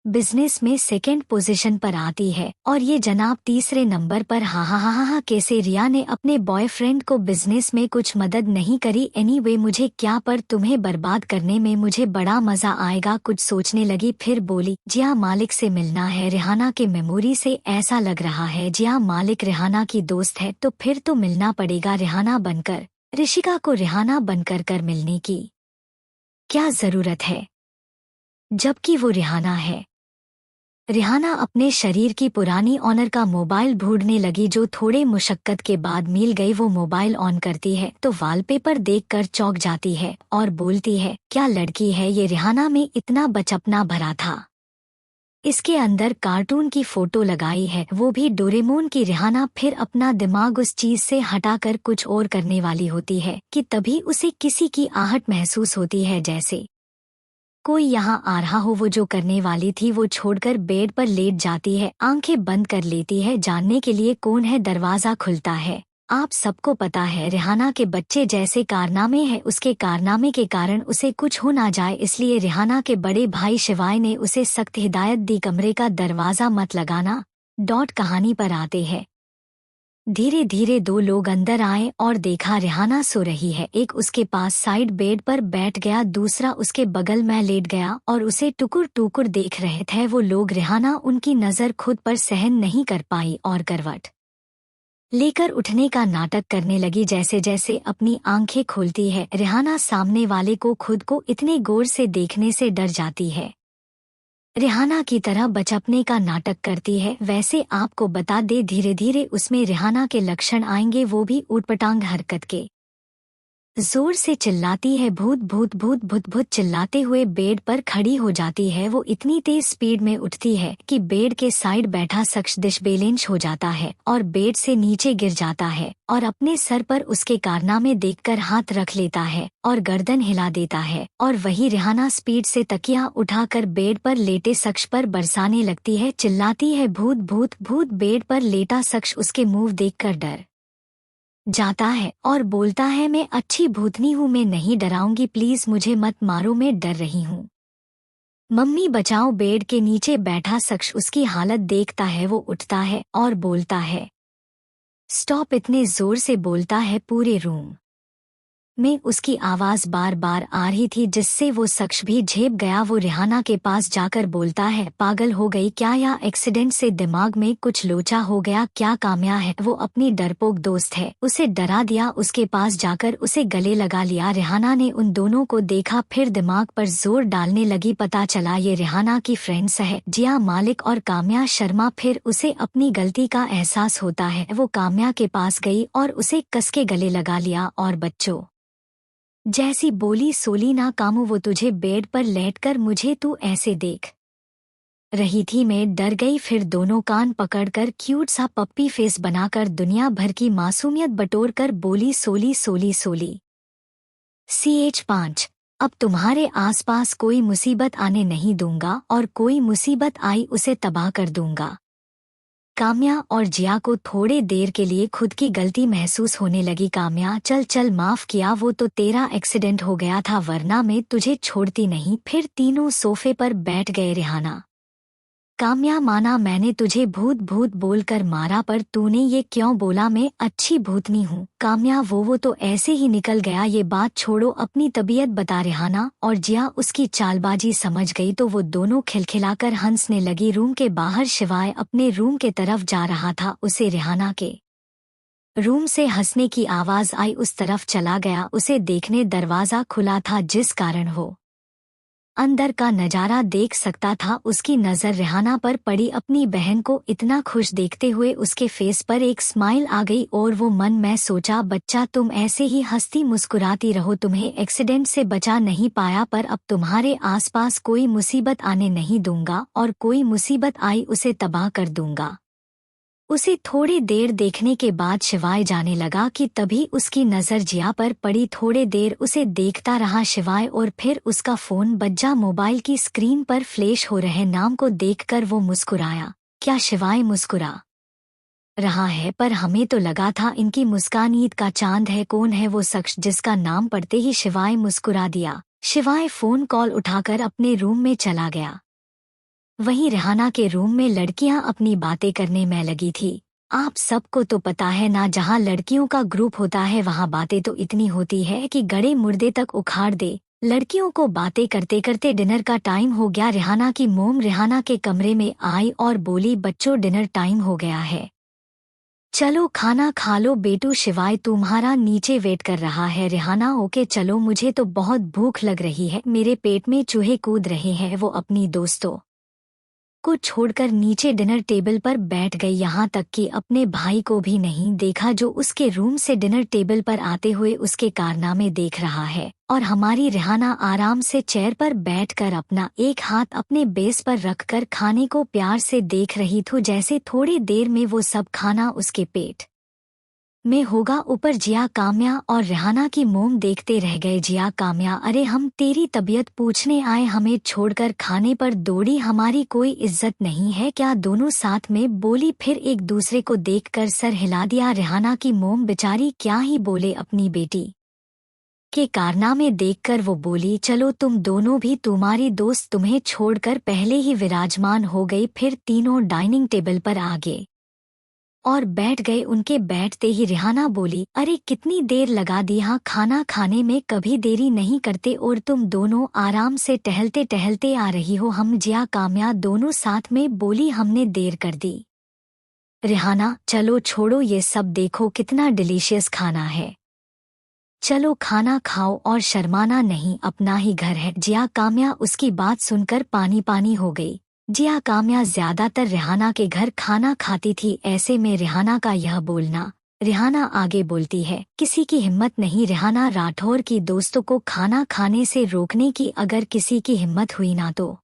S1: बिजनेस में सेकंड पोजीशन पर आती है और ये जनाब तीसरे नंबर पर। हा हा हा हा हा, कैसे रिया ने अपने बॉयफ्रेंड को बिजनेस में कुछ मदद नहीं करी। एनीवे मुझे क्या, पर तुम्हें बर्बाद करने में मुझे बड़ा मजा आएगा। कुछ सोचने लगी फिर बोली, जिया मालिक से मिलना है। रिहाना के मेमोरी से ऐसा लग रहा है जिया मालिक रिहाना की दोस्त है तो फिर तो मिलना पड़ेगा रिहाना बनकर। ऋषिका को रिहाना बनकर कर मिलने की क्या जरूरत है जबकि वो रिहाना है। रिहाना अपने शरीर की पुरानी ऑनर का मोबाइल ढूंढने लगी जो थोड़े मुशक्कत के बाद मिल गई। वो मोबाइल ऑन करती है तो वॉलपेपर देखकर चौंक जाती है और बोलती है, क्या लड़की है ये, रिहाना में इतना बचपना भरा था। इसके अंदर कार्टून की फोटो लगाई है, वो भी डोरेमोन की। रिहाना फिर अपना दिमाग उस चीज से हटाकर कुछ और करने वाली होती है कि तभी उसे किसी की आहट महसूस होती है, जैसे कोई यहाँ आ रहा हो। वो जो करने वाली थी वो छोड़कर बेड पर लेट जाती है, आंखें बंद कर लेती है जानने के लिए कौन है। दरवाजा खुलता है। आप सबको पता है रिहाना के बच्चे जैसे कारनामे हैं, उसके कारनामे के कारण उसे कुछ हो ना जाए, इसलिए रिहाना के बड़े भाई शिवाय ने उसे सख्त हिदायत दी, कमरे का दरवाजा मत लगाना। कहानी पर आते हैं। धीरे धीरे दो लोग अंदर आए और देखा रेहाना सो रही है। एक उसके पास साइड बेड पर बैठ गया, दूसरा उसके बगल में लेट गया और उसे टुकुर टुकुर देख रहे थे वो लोग। रेहाना उनकी नज़र खुद पर सहन नहीं कर पाई और करवट लेकर उठने का नाटक करने लगी। जैसे जैसे अपनी आंखें खोलती है, रेहाना सामने वाले को खुद को इतने गौर से देखने से डर जाती है। रेहाना की तरह बचपने का नाटक करती है। वैसे आपको बता दे, धीरे धीरे उसमें रेहाना के लक्षण आएंगे, वो भी ऊटपटांग हरकत के। जोर से चिल्लाती है, भूत भूत भूत भूत भूत चिल्लाते हुए बेड पर खड़ी हो जाती है। वो इतनी तेज स्पीड में उठती है कि बेड के साइड बैठा शख्स डिशबेलेंस हो जाता है और बेड से नीचे गिर जाता है और अपने सर पर उसके कारनामे देखकर हाथ रख लेता है और गर्दन हिला देता है। और वही रेहाना स्पीड से तकिया उठाकर बेड पर लेटे शख्स पर बरसाने लगती है, चिल्लाती है, भूत भूत भूत। बेड पर लेटा शख्स उसके मुंह देखकर डर जाता है और बोलता है, मैं अच्छी भूतनी हूँ, मैं नहीं डराऊंगी, प्लीज मुझे मत मारो, मैं डर रही हूँ, मम्मी बचाओ। बेड के नीचे बैठा शख्स उसकी हालत देखता है, वो उठता है और बोलता है, स्टॉप। इतने जोर से बोलता है पूरे रूम में उसकी आवाज बार बार आ रही थी, जिससे वो शख्स भी झेप गया। वो रेहाना के पास जाकर बोलता है, पागल हो गई क्या, या एक्सीडेंट से दिमाग में कुछ लोचा हो गया क्या? काम्या है वो अपनी डरपोक दोस्त है, उसे डरा दिया। उसके पास जाकर उसे गले लगा लिया। रेहाना ने उन दोनों को देखा, फिर दिमाग पर जोर डालने लगी। पता चला ये रेहाना की फ्रेंड्स है, जिया मालिक और काम्या शर्मा। फिर उसे अपनी गलती का एहसास होता है। वो काम्या के पास गई और उसे कसके गले लगा लिया और बच्चों जैसी बोली, सोली ना कामू, वो तुझे बेड पर लेटकर मुझे तू ऐसे देख रही थी, मैं डर गई। फिर दोनों कान पकड़कर क्यूट सा पप्पी फेस बनाकर दुनिया भर की मासूमियत बटोरकर बोली, सोली सोली सोली। CH5 अब तुम्हारे आसपास कोई मुसीबत आने नहीं दूंगा और कोई मुसीबत आई उसे तबाह कर दूंगा। काम्या और जिया को थोड़े देर के लिए खुद की गलती महसूस होने लगी। काम्या, चल चल, माफ किया, वो तो तेरा एक्सीडेंट हो गया था, वरना मैं तुझे छोड़ती नहीं। फिर तीनों सोफे पर बैठ गए। रेहाना, काम्या, माना मैंने तुझे भूत भूत बोलकर मारा, पर तूने ये क्यों बोला मैं अच्छी भूतनी हूँ? काम्या, वो तो ऐसे ही निकल गया, ये बात छोड़ो, अपनी तबीयत बता। रेहाना और जिया उसकी चालबाजी समझ गई तो वो दोनों खिलखिलाकर हंसने लगी। रूम के बाहर शिवाय अपने रूम के तरफ जा रहा था, उसे रेहाना के रूम से हंसने की आवाज आई, उस तरफ चला गया। उसे देखने दरवाजा खुला था, जिस कारण वो अंदर का नजारा देख सकता था। उसकी नजर रेहाना पर पड़ी। अपनी बहन को इतना खुश देखते हुए उसके फेस पर एक स्माइल आ गई और वो मन में सोचा, बच्चा तुम ऐसे ही हंसती मुस्कुराती रहो, तुम्हें एक्सीडेंट से बचा नहीं पाया, पर अब तुम्हारे आसपास कोई मुसीबत आने नहीं दूंगा और कोई मुसीबत आई उसे तबाह कर दूंगा। उसे थोड़ी देर देखने के बाद शिवाय जाने लगा कि तभी उसकी नज़र जिया पर पड़ी। थोड़े देर उसे देखता रहा शिवाय और फिर उसका फोन बज्जा। मोबाइल की स्क्रीन पर फ्लैश हो रहे नाम को देखकर वो मुस्कुराया। क्या शिवाय मुस्कुरा रहा है? पर हमें तो लगा था इनकी मुस्कान ईद का चांद है। कौन है वो शख्स जिसका नाम पढ़ते ही शिवाय मुस्कुरा दिया? शिवाय फोन कॉल उठाकर अपने रूम में चला गया। वहीं रेहाना के रूम में लड़कियां अपनी बातें करने में लगी थी। आप सबको तो पता है ना, जहां लड़कियों का ग्रुप होता है वहां बातें तो इतनी होती है कि गड़े मुर्दे तक उखाड़ दे। लड़कियों को बातें करते करते डिनर का टाइम हो गया। रेहाना की मोम रेहाना के कमरे में आई और बोली, बच्चों डिनर टाइम हो गया है, चलो खाना खा लो। बेटू शिवाय तुम्हारा नीचे वेट कर रहा है। रेहाना, ओके चलो, मुझे तो बहुत भूख लग रही है, मेरे पेट में चूहे कूद रहे हैं। वो अपनी दोस्तों को छोड़कर नीचे डिनर टेबल पर बैठ गई, यहाँ तक कि अपने भाई को भी नहीं देखा जो उसके रूम से डिनर टेबल पर आते हुए उसके कारनामे देख रहा है। और हमारी रेहाना आराम से चेयर पर बैठकर अपना एक हाथ अपने बेस पर रखकर खाने को प्यार से देख रही थी, जैसे थोड़ी देर में वो सब खाना उसके पेट में होगा। ऊपर जिया, काम्या और रेहाना की मोम देखते रह गए। जिया, काम्या, अरे हम तेरी तबीयत पूछने आए, हमें छोड़कर खाने पर दौड़ी, हमारी कोई इज्जत नहीं है क्या? दोनों साथ में बोली, फिर एक दूसरे को देखकर सर हिला दिया। रेहाना की मोम बेचारी क्या ही बोले, अपनी बेटी के कारनामे देखकर वो बोली, चलो तुम दोनों भी, तुम्हारी दोस्त तुम्हें छोड़कर पहले ही विराजमान हो गई। फिर तीनों डाइनिंग टेबल पर आ गए और बैठ गए। उनके बैठते ही रिहाना बोली, अरे कितनी देर लगा दी, हाँ खाना खाने में कभी देरी नहीं करते और तुम दोनों आराम से टहलते टहलते आ रही हो। हम जिया काम्या दोनों साथ में बोली, हमने देर कर दी। रिहाना, चलो छोड़ो ये सब, देखो कितना डिलीशियस खाना है, चलो खाना खाओ और शर्माना नहीं, अपना ही घर है। जिया काम्या उसकी बात सुनकर पानी पानी हो गई। जिया काम्या ज्यादातर रिहाना के घर खाना खाती थी, ऐसे में रिहाना का यह बोलना। रिहाना आगे बोलती है, किसी की हिम्मत नहीं रिहाना राठौर की दोस्तों को खाना खाने से रोकने की, अगर किसी की हिम्मत हुई ना तो।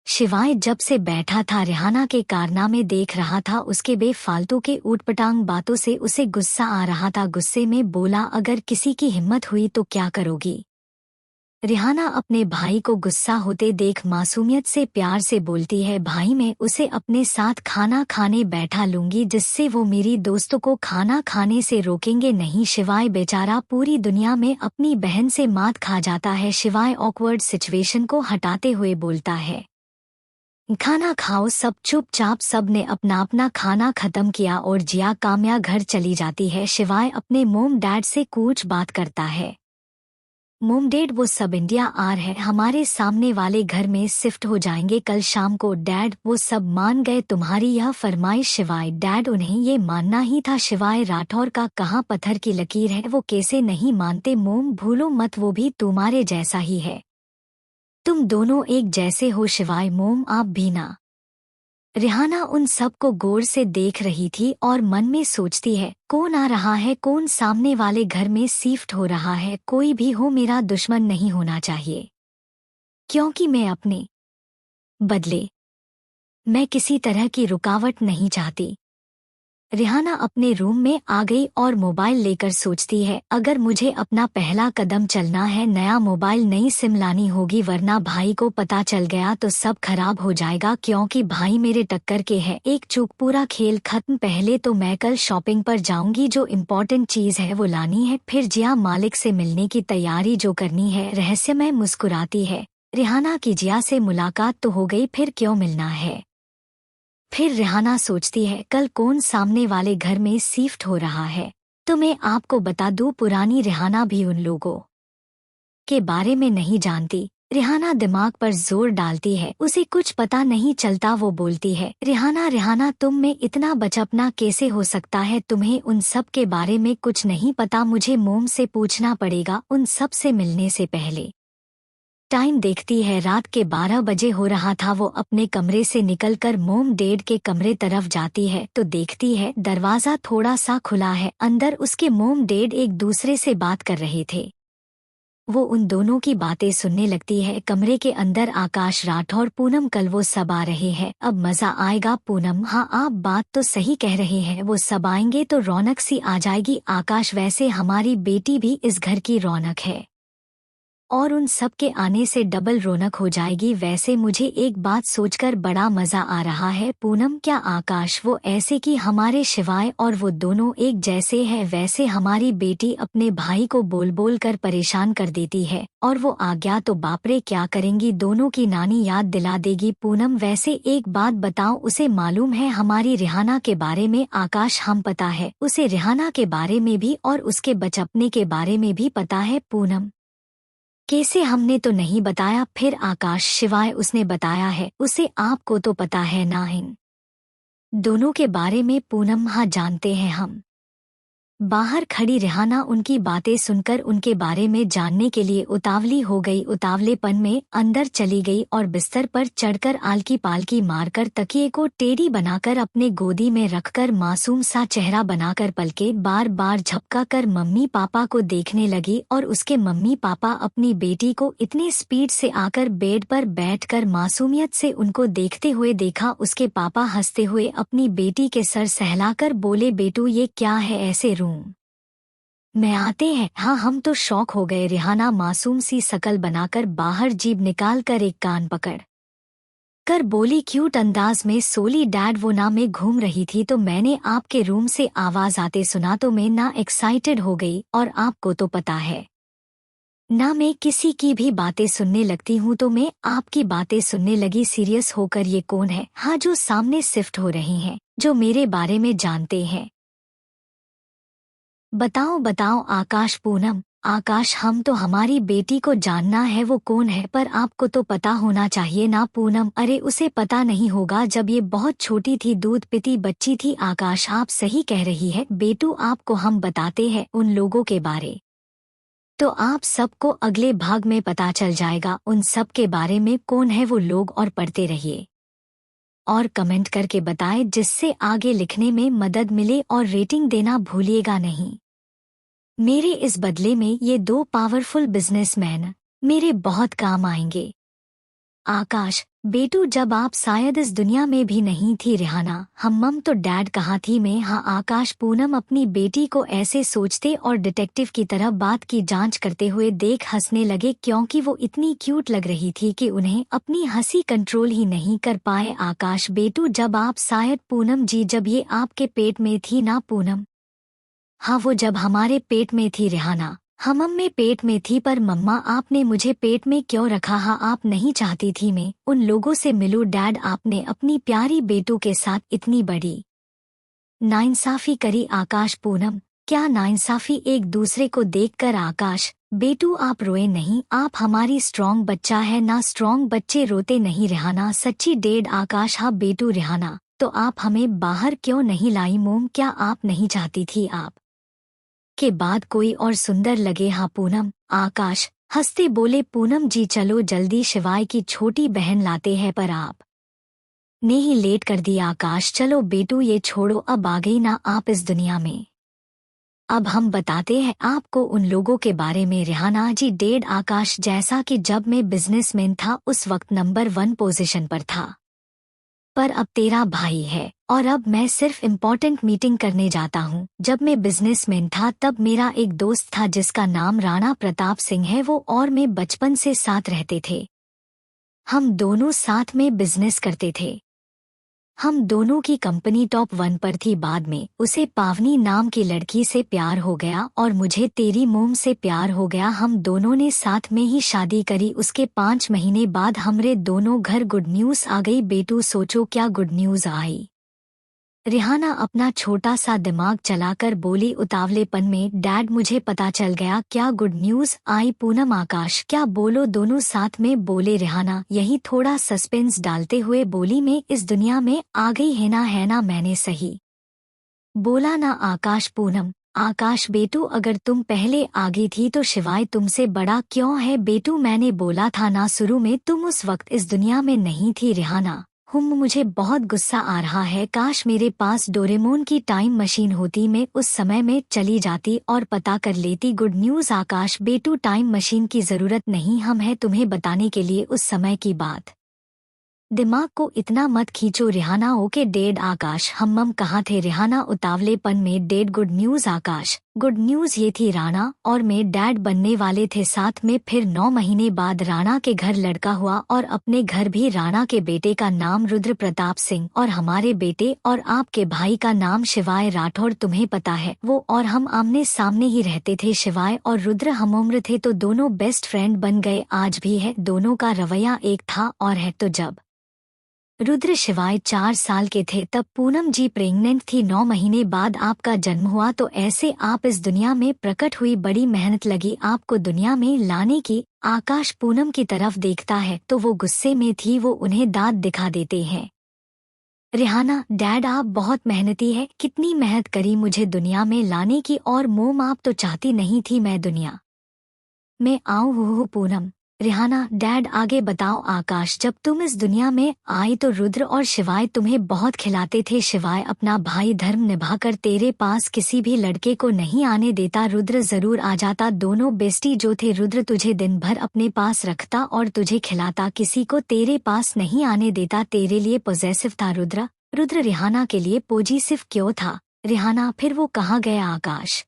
S1: शिवाय जब से बैठा था रिहाना के कारनामे देख रहा था, उसके बेफालतू के ऊटपटांग बातों से उसे गुस्सा आ रहा था। गुस्से में बोला, अगर किसी की हिम्मत हुई तो क्या करोगी? रिहाना अपने भाई को गुस्सा होते देख मासूमियत से प्यार से बोलती है, भाई मैं उसे अपने साथ खाना खाने बैठा लूंगी, जिससे वो मेरी दोस्तों को खाना खाने से रोकेंगे नहीं। शिवाय बेचारा पूरी दुनिया में अपनी बहन से मात खा जाता है। शिवाय ऑकवर्ड सिचुएशन को हटाते हुए बोलता है, खाना खाओ सब। चुपचाप सब ने अपना अपना खाना खत्म किया और जिया काम्या घर चली जाती है। शिवाय अपने मोम डैड से कुछ बात करता है। मोम डैड, वो सब इंडिया आ रहे, हमारे सामने वाले घर में शिफ्ट हो जाएंगे कल शाम को। डैड, वो सब मान गए तुम्हारी यह फरमाइश? शिवाय, डैड उन्हें ये मानना ही था। शिवाय, राठौर का कहाँ पत्थर की लकीर है, वो कैसे नहीं मानते? मोम, भूलो मत, वो भी तुम्हारे जैसा ही है, तुम दोनों एक जैसे हो। शिवाय, मोम आप भी ना। रिहाना उन सब को गौर से देख रही थी और मन में सोचती है, कौन आ रहा है, कौन सामने वाले घर में शिफ्ट हो रहा है? कोई भी हो मेरा दुश्मन नहीं होना चाहिए, क्योंकि मैं अपने बदले मैं किसी तरह की रुकावट नहीं चाहती। रिहाना अपने रूम में आ गई और मोबाइल लेकर सोचती है, अगर मुझे अपना पहला कदम चलना है, नया मोबाइल नई सिम लानी होगी, वरना भाई को पता चल गया तो सब खराब हो जाएगा, क्योंकि भाई मेरे टक्कर के है। एक चूक पूरा खेल खत्म। पहले तो मैं कल शॉपिंग पर जाऊंगी, जो इम्पोर्टेंट चीज है वो लानी है, फिर जिया मालिक से मिलने की तैयारी जो करनी है। रहस्यमय मुस्कुराती है रिहाना की, जिया से मुलाकात तो हो गई, फिर क्यों मिलना है? फिर रिहाना सोचती है, कल कौन सामने वाले घर में शिफ्ट हो रहा है? तो मैं आपको बता दूं, पुरानी रिहाना भी उन लोगों के बारे में नहीं जानती। रिहाना दिमाग पर जोर डालती है, उसे कुछ पता नहीं चलता। वो बोलती है, रिहाना रिहाना तुम में इतना बचपना कैसे हो सकता है? तुम्हें उन सब के बारे में कुछ नहीं पता? मुझे मोम से पूछना पड़ेगा उन सब से मिलने से पहले। टाइम देखती है, रात के 12 बजे हो रहा था। वो अपने कमरे से निकलकर मोम डैड के कमरे तरफ जाती है तो देखती है दरवाजा थोड़ा सा खुला है। अंदर उसके मोम डैड एक दूसरे से बात कर रहे थे। वो उन दोनों की बातें सुनने लगती है। कमरे के अंदर आकाश, राठौर, पूनम, कल वो सब आ रहे हैं, अब मजा आएगा। पूनम, हाँ आप बात तो सही कह रहे हैं, वो सब आएंगे तो रौनक सी आ जाएगी। आकाश, वैसे हमारी बेटी भी इस घर की रौनक है और उन सब के आने से डबल रौनक हो जाएगी। वैसे मुझे एक बात सोचकर बड़ा मजा आ रहा है। पूनम, क्या? आकाश, वो ऐसे कि हमारे शिवाय और वो दोनों एक जैसे हैं। वैसे हमारी बेटी अपने भाई को बोल बोल कर परेशान कर देती है, और वो आ गया तो बापरे क्या करेंगी, दोनों की नानी याद दिला देगी। पूनम, वैसे एक बात बताओ, उसे मालूम है हमारी रिहाना के बारे में? आकाश, हम पता है उसे रिहाना के बारे में भी और उसके बचपने के बारे में भी पता है। पूनम, कैसे? हमने तो नहीं बताया। फिर आकाश, शिवाय उसने बताया है उसे, आपको तो पता है ना इन दोनों के बारे में? पूनम, हाँ जानते हैं हम। बाहर खड़ी रिहाना उनकी बातें सुनकर उनके बारे में जानने के लिए उतावली हो गई। उतावलेपन में अंदर चली गई और बिस्तर पर चढ़कर आलकी पालकी मारकर तकिए को टेढ़ी बनाकर अपने गोदी में रखकर मासूम सा चेहरा बनाकर पलके बार बार झपका कर मम्मी पापा को देखने लगी। और उसके मम्मी पापा अपनी बेटी को इतने स्पीड से आकर बेड पर बैठकर मासूमियत से उनको देखते हुए देखा। उसके पापा हंसते हुए अपनी बेटी के सर सहलाकर बोले, बेटू ये क्या है, ऐसे रूम में आते हैं? हाँ हम तो शौक हो गए। रिहाना मासूम सी शकल बनाकर बाहर जीभ निकाल कर एक कान पकड़ कर बोली क्यूट अंदाज में, सोली डैड, वो ना मैं घूम रही थी तो मैंने आपके रूम से आवाज आते सुना तो मैं ना एक्साइटेड हो गई, और आपको तो पता है ना मैं किसी की भी बातें सुनने लगती हूँ तो मैं आपकी बातें सुनने लगी। सीरियस होकर ये कौन है? हाँ, जो सामने शिफ्ट हो रही हैं, जो मेरे बारे में जानते हैं। बताओ बताओ आकाश। पूनम, आकाश हम तो हमारी बेटी को जानना है वो कौन है, पर आपको तो पता होना चाहिए ना। पूनम, अरे उसे पता नहीं होगा, जब ये बहुत छोटी थी दूध पीती बच्ची थी। आकाश आप सही कह रही है बेटू, आपको हम बताते हैं उन लोगों के बारे। तो आप सबको अगले भाग में पता चल जाएगा उन सब के बारे में, कौन है वो लोग। और पढ़ते रहिए और कमेंट करके बताएं जिससे आगे लिखने में मदद मिले, और रेटिंग देना भूलिएगा नहीं। मेरे इस बदले में ये दो पावरफुल बिजनेसमैन मेरे बहुत काम आएंगे। आकाश बेटू, जब आप शायद इस दुनिया में भी नहीं थी। रिहाना, हम मम तो डैड कहाँ थी मैं? हाँ आकाश। पूनम अपनी बेटी को ऐसे सोचते और डिटेक्टिव की तरह बात की जांच करते हुए देख हंसने लगे, क्योंकि वो इतनी क्यूट लग रही थी कि उन्हें अपनी हंसी कंट्रोल ही नहीं कर पाए। आकाश बेटू, जब आप शायद पूनम जी, जब ये आपके पेट में थी ना? पूनम, हाँ वो जब हमारे पेट में थी। रिहाना, हम में पेट में थी, पर मम्मा आपने मुझे पेट में क्यों रखा? हाँ आप नहीं चाहती थी मैं उन लोगों से मिलूं। डैड आपने अपनी प्यारी बेटू के साथ इतनी बड़ी नाइंसाफी करी। आकाश पूनम, क्या नाइंसाफी? एक दूसरे को देखकर। आकाश बेटू आप रोए नहीं, आप हमारी स्ट्रॉन्ग बच्चा है ना, स्ट्रॉन्ग बच्चे रोते नहीं। रिहाना सच्ची डेड? आकाश हाँ बेटू। रिहाना, तो आप हमें बाहर क्यों नहीं लाई? मोम, क्या आप नहीं चाहती थी आप के बाद कोई और सुंदर लगे? हाँ पूनम। आकाश हंसते बोले, पूनम जी चलो जल्दी शिवाय की छोटी बहन लाते हैं, पर आप ने ही लेट कर दिया। आकाश चलो बेटू ये छोड़ो, अब आ गई ना आप इस दुनिया में। अब हम बताते हैं आपको उन लोगों के बारे में। रिहाना जी डेड। आकाश जैसा कि जब मैं बिजनेसमैन था उस वक्त नंबर 1 पोजीशन पर था, पर अब तेरा भाई है और अब मैं सिर्फ इम्पोर्टेंट मीटिंग करने जाता हूँ। जब मैं बिजनेसमैन था तब मेरा एक दोस्त था जिसका नाम राणा प्रताप सिंह है। वो और मैं बचपन से साथ रहते थे, हम दोनों साथ में बिजनेस करते थे। हम दोनों की कंपनी टॉप 1 पर थी। बाद में उसे पावनी नाम की लड़की से प्यार हो गया और मुझे तेरी मोम से प्यार हो गया। हम दोनों ने साथ में ही शादी करी। उसके 5 महीने बाद हमरे दोनों घर गुड न्यूज़ आ गई। बेटू सोचो क्या गुड न्यूज़ आई? रिहाना अपना छोटा सा दिमाग चलाकर बोली उतावलेपन में, डैड मुझे पता चल गया। क्या गुड न्यूज़ आई? पूनम आकाश क्या? बोलो दोनों साथ में बोले। रिहाना यही थोड़ा सस्पेंस डालते हुए बोली, मैं इस दुनिया में आ गई है ना मैंने सही बोला ना? आकाश पूनम, आकाश बेटू अगर तुम पहले आ गई थी तो शिवाय तुमसे बड़ा क्यों है? बेटू मैंने बोला था ना शुरू में, तुम उस वक्त इस दुनिया में नहीं थी। रिहाना मुझे बहुत गुस्सा आ रहा है, काश मेरे पास डोरेमोन की टाइम मशीन होती, मैं उस समय में चली जाती और पता कर लेती गुड न्यूज़। आकाश बेटू टाइम मशीन की जरूरत नहीं, हम हैं तुम्हें बताने के लिए उस समय की बात, दिमाग को इतना मत खींचो। Rihanna okay dead. आकाश हम कहाँ थे? रिहाना उतावलेपन में, डेड गुड न्यूज़। आकाश गुड न्यूज़ ये थी राणा और मैं डैड बनने वाले थे साथ में। फिर 9 महीने बाद राणा के घर लड़का हुआ और अपने घर भी। राणा के बेटे का नाम रुद्र प्रताप सिंह और हमारे बेटे और आपके भाई का नाम शिवाय राठौड़। तुम्हें पता है वो और हम आमने सामने ही रहते थे। शिवाय और रुद्र हम उम्र थे तो दोनों बेस्ट फ्रेंड बन गए, आज भी है। दोनों का रवैया एक था और है। तो जब रुद्र शिवाय 4 साल के थे तब पूनम जी प्रेग्नेंट थी। 9 महीने बाद आपका जन्म हुआ, तो ऐसे आप इस दुनिया में प्रकट हुई। बड़ी मेहनत लगी आपको दुनिया में लाने की। आकाश पूनम की तरफ देखता है तो वो गुस्से में थी, वो उन्हें दांत दिखा देते हैं। रिहाना डैड आप बहुत मेहनती है, कितनी मेहनत करी मुझे दुनिया में लाने की। और मोम आप तो चाहती नहीं थी मैं दुनिया में आऊं? हो पूनम। रिहाना डैड आगे बताओ। आकाश जब तुम इस दुनिया में आई तो रुद्र और शिवाय तुम्हें बहुत खिलाते थे। शिवाय अपना भाई धर्म निभाकर तेरे पास किसी भी लड़के को नहीं आने देता, रुद्र जरूर आ जाता। दोनों बेस्टी जो थे, रुद्र तुझे दिन भर अपने पास रखता और तुझे खिलाता, किसी को तेरे पास नहीं आने देता, तेरे लिए पॉजेसिव था रुद्र। रुद्र रिहाना के लिए पॉजिटिव क्यों था? रिहाना फिर वो कहाँ गया? आकाश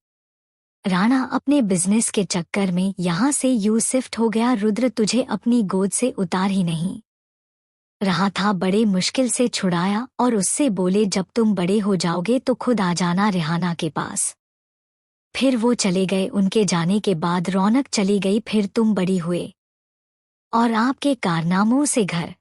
S1: राणा अपने बिजनेस के चक्कर में यहाँ से यू शिफ्ट हो गया, रुद्र तुझे अपनी गोद से उतार ही नहीं रहा था, बड़े मुश्किल से छुड़ाया और उससे बोले जब तुम बड़े हो जाओगे तो खुद आ जाना रिहाना के पास। फिर वो चले गए, उनके जाने के बाद रौनक चली गई, फिर तुम बड़ी हुए और आपके कारनामों से घर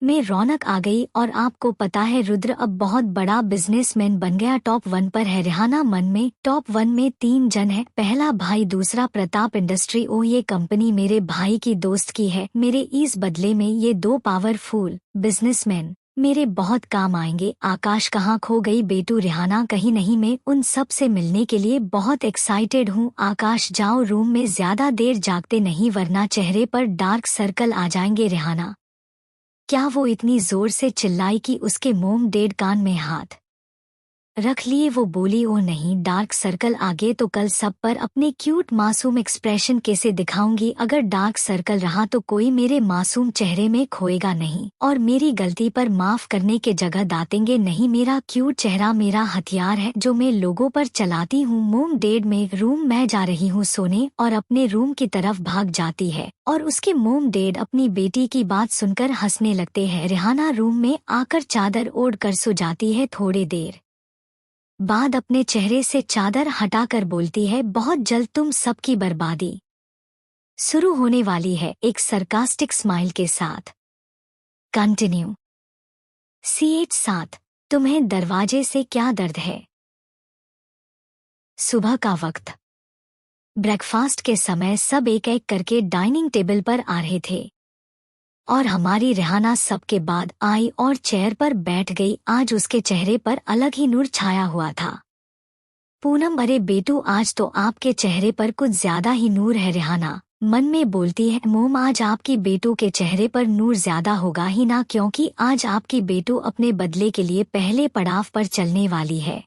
S1: में रौनक आ गई और आपको पता है रुद्र अब बहुत बड़ा बिजनेसमैन बन गया, टॉप 1 पर है। रिहाना मन में टॉप 1 में 3 जन है, पहला भाई, दूसरा प्रताप इंडस्ट्री। ओ ये कंपनी मेरे भाई की दोस्त की है, मेरे इस बदले में ये 2 पावरफुल बिजनेसमैन मेरे बहुत काम आएंगे। आकाश कहाँ खो गई बेटू? रिहाना कहीं नहीं, मैं उन सब से मिलने के लिए बहुत एक्साइटेड हूँ। आकाश जाओ रूम में, ज्यादा देर जागते नहीं वरना चेहरे पर डार्क सर्कल आ जाएंगे। रिहाना क्या वो इतनी जोर से चिल्लाई कि उसके मोम डेड कान में हाथ रख लिए। वो बोली ओ नहीं, डार्क सर्कल आ गए तो कल सब पर अपने क्यूट मासूम एक्सप्रेशन कैसे दिखाऊंगी? अगर डार्क सर्कल रहा तो कोई मेरे मासूम चेहरे में खोएगा नहीं और मेरी गलती पर माफ करने के जगह दातेंगे नहीं। मेरा क्यूट चेहरा मेरा हथियार है जो मैं लोगों पर चलाती हूँ। मोम डेड में रूम मैं जा रही हूँ सोने और अपने रूम की तरफ भाग जाती है और उसके मोम डेड अपनी बेटी की बात सुनकर हंसने लगते हैं। रिहाना रूम में आकर चादर ओढ़ कर सो जाती है। थोड़ी देर बाद अपने चेहरे से चादर हटाकर बोलती है बहुत जल्द तुम सबकी बर्बादी शुरू होने वाली है, एक सरकास्टिक स्माइल के साथ। कंटिन्यू। CH7 तुम्हें दरवाजे से क्या दर्द है? सुबह का वक्त, ब्रेकफास्ट के समय सब एक एक करके डाइनिंग टेबल पर आ रहे थे और हमारी रिहाना सबके बाद आई और चेयर पर बैठ गई। आज उसके चेहरे पर अलग ही नूर छाया हुआ था। पूनम अरे बेटू आज तो आपके चेहरे पर कुछ ज्यादा ही नूर है। रिहाना मन में बोलती है मोम आज आपकी बेटू के चेहरे पर नूर ज्यादा होगा ही ना, क्योंकि आज आपकी बेटू अपने बदले के लिए पहले पड़ाव पर चलने वाली है।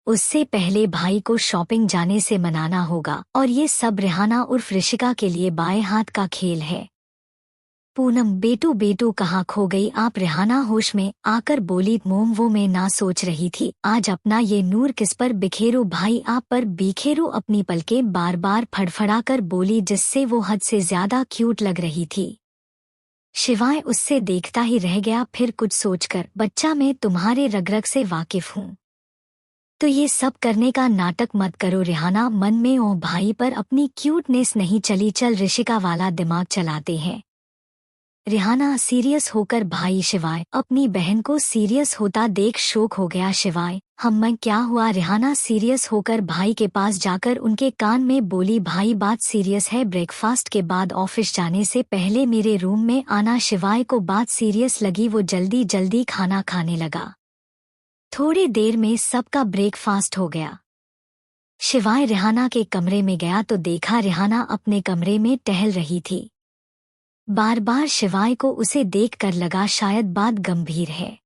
S1: उससे पहले भाई को शॉपिंग जाने से मनाना होगा और ये सब रिहाना उर्फ ऋषिका के लिए बाएं हाथ का खेल है। पूनम बेटू बेटू कहाँ खो गई आप? रिहाना होश में आकर बोली मोम वो मैं ना सोच रही थी आज अपना ये नूर किस पर बिखेरू? भाई आप पर बिखेरू। अपनी पलकें बार बार फड़फड़ा कर बोली जिससे वो हद से ज्यादा क्यूट लग रही थी। शिवाय उससे देखता ही रह गया, फिर कुछ सोचकर बच्चा मैं तुम्हारे रग रग से वाकिफ हूँ तो ये सब करने का नाटक मत करो। रिहाना मन में ओ भाई पर अपनी क्यूटनेस नहीं चली, चल ऋषिका वाला दिमाग चलाते हैं। रिहाना सीरियस होकर भाई शिवाय अपनी बहन को सीरियस होता देख शौक हो गया। शिवाय मैं क्या हुआ? रिहाना सीरियस होकर भाई के पास जाकर उनके कान में बोली भाई बात सीरियस है, ब्रेकफास्ट के बाद ऑफिस जाने से पहले मेरे रूम में आना। शिवाय को बात सीरियस लगी, वो जल्दी जल्दी खाना खाने लगा। थोड़ी देर में सबका ब्रेकफास्ट हो गया। शिवाय रिहाना के कमरे में गया तो देखा रिहाना अपने कमरे में टहल रही थी। बार बार शिवाय को उसे देखकर लगा शायद बात गंभीर है।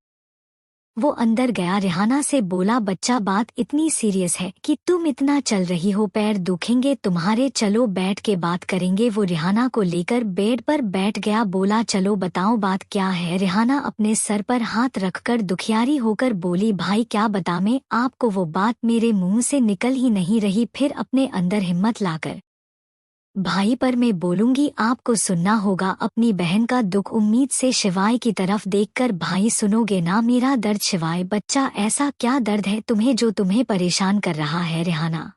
S1: वो अंदर गया, रिहाना से बोला बच्चा बात इतनी सीरियस है कि तुम इतना चल रही हो, पैर दुखेंगे तुम्हारे, चलो बैठ के बात करेंगे। वो रिहाना को लेकर बेड पर बैठ गया, बोला चलो बताओ बात क्या है? रिहाना अपने सर पर हाथ रखकर दुखियारी होकर बोली भाई क्या बता मैं आपको, वो बात मेरे मुंह से निकल ही नहीं रही। फिर अपने अंदर हिम्मत लाकर भाई पर मैं बोलूंगी आपको सुनना होगा अपनी बहन का दुख। उम्मीद से शिवाय की तरफ देखकर भाई सुनोगे ना मेरा दर्द? शिवाय बच्चा ऐसा क्या दर्द है तुम्हें जो तुम्हें परेशान कर रहा है? रिहाना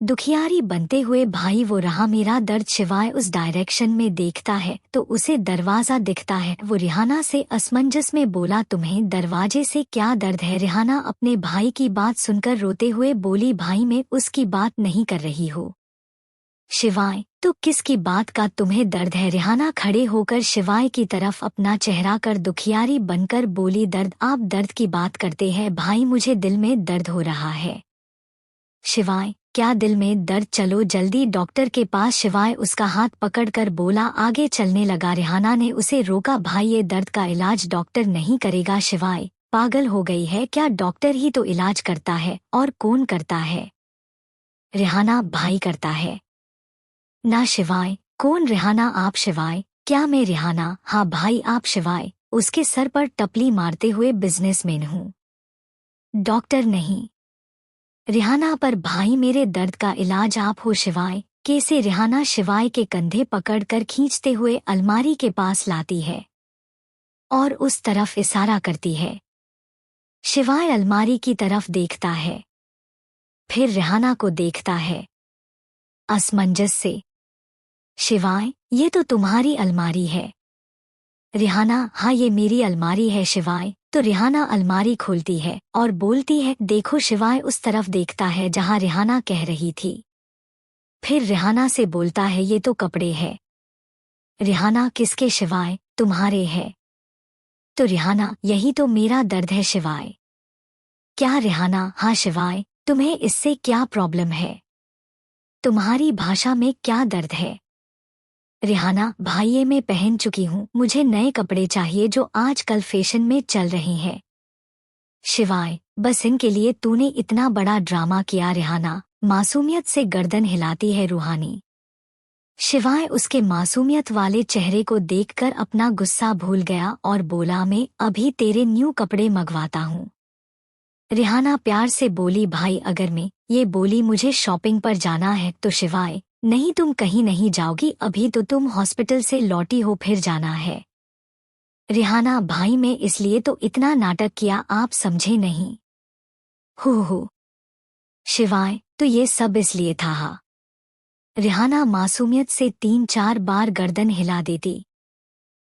S1: दुखियारी बनते हुए भाई वो रहा मेरा दर्द। शिवाय उस डायरेक्शन में देखता है तो उसे दरवाजा दिखता है। वो रिहाना से असमंजस में बोला तुम्हें दरवाजे से क्या दर्द है? रिहाना अपने भाई की बात सुनकर रोते हुए बोली भाई मैं उसकी बात नहीं कर रही हूँ। शिवाय तो किसकी बात का तुम्हें दर्द है? रिहाना खड़े होकर शिवाय की तरफ अपना चेहरा कर दुखियारी बनकर बोली दर्द? आप दर्द की बात करते हैं भाई, मुझे दिल में दर्द हो रहा है। शिवाय क्या दिल में दर्द? चलो जल्दी डॉक्टर के पास। शिवाय उसका हाथ पकड़कर बोला आगे चलने लगा। रिहाना ने उसे रोका भाई ये दर्द का इलाज डॉक्टर नहीं करेगा। शिवाय पागल हो गई है क्या? डॉक्टर ही तो इलाज करता है, और कौन करता है? रिहाना भाई करता है ना। शिवाय कौन? रिहाना आप। शिवाय क्या मैं? रिहाना हाँ भाई आप। शिवाय उसके सर पर टपली मारते हुए बिजनेसमैन हूँ, डॉक्टर नहीं। रिहाना पर भाई मेरे दर्द का इलाज आप हो। शिवाय कैसे? रिहाना शिवाय के कंधे पकड़कर खींचते हुए अलमारी के पास लाती है और उस तरफ इशारा करती है। शिवाय अलमारी की तरफ देखता है, फिर रिहाना को देखता है असमंजस से। शिवाय, ये तो तुम्हारी अलमारी है। रिहाना, हाँ ये मेरी अलमारी है शिवाय। तो रिहाना अलमारी खोलती है और बोलती है, देखो। शिवाय उस तरफ देखता है जहाँ रिहाना कह रही थी। फिर रिहाना से बोलता है, ये तो कपड़े हैं। रिहाना, किसके शिवाय? तुम्हारे है। तो रिहाना, यही तो मेरा दर्द है शिवाय। क्या रिहाना? हाँ शिवाय, तुम्हें इससे क्या प्रॉब्लम है? तुम्हारी भाषा में क्या दर्द है? रिहाना, भाई ये मैं पहन चुकी हूँ, मुझे नए कपड़े चाहिए जो आजकल फैशन में चल रहे हैं। शिवाय, बस इनके लिए तूने इतना बड़ा ड्रामा किया। रिहाना मासूमियत से गर्दन हिलाती है रूहानी। शिवाय उसके मासूमियत वाले चेहरे को देखकर अपना गुस्सा भूल गया और बोला, मैं अभी तेरे न्यू कपड़े मंगवाता हूँ। रिहाना प्यार से बोली, भाई अगर मैं ये बोली मुझे शॉपिंग पर जाना है तो शिवाय, नहीं तुम कहीं नहीं जाओगी, अभी तो तुम हॉस्पिटल से लौटी हो, फिर जाना है। रिहाना, भाई मैं इसलिए तो इतना नाटक किया, आप समझे नहीं। हो शिवाय, तो ये सब इसलिए था हा। रिहाना मासूमियत से 3-4 बार गर्दन हिला देती।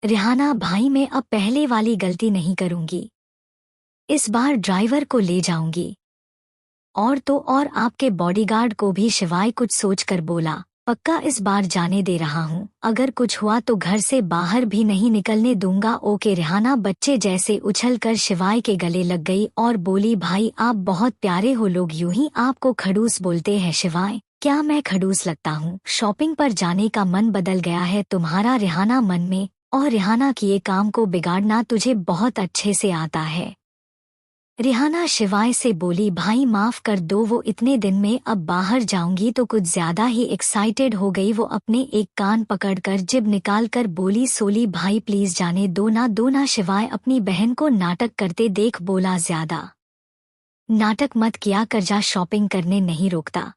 S1: रिहाना, भाई मैं अब पहले वाली गलती नहीं करूंगी, इस बार ड्राइवर को ले जाऊंगी। और तो और आपके बॉडीगार्ड को भी। शिवाय कुछ सोचकर बोला, पक्का इस बार जाने दे रहा हूँ, अगर कुछ हुआ तो घर से बाहर भी नहीं निकलने दूंगा। ओके। रिहाना बच्चे जैसे उछलकर शिवाय के गले लग गई और बोली, भाई आप बहुत प्यारे हो, लोग यूं ही आपको खड़ूस बोलते हैं। शिवाय, क्या मैं खड़ूस लगता हूँ? शॉपिंग पर जाने का मन बदल गया है तुम्हारा रिहाना मन में, और रिहाना किए काम को बिगाड़ना तुझे बहुत अच्छे से आता है। रिहाना शिवाय से बोली, भाई माफ कर दो, वो इतने दिन में अब बाहर जाऊंगी तो कुछ ज्यादा ही एक्साइटेड हो गई। वो अपने एक कान पकड़कर जिब निकालकर बोली, सोली भाई प्लीज जाने दो ना। शिवाय अपनी बहन को नाटक करते देख बोला, ज्यादा नाटक मत किया कर, जा शॉपिंग करने नहीं रोकता।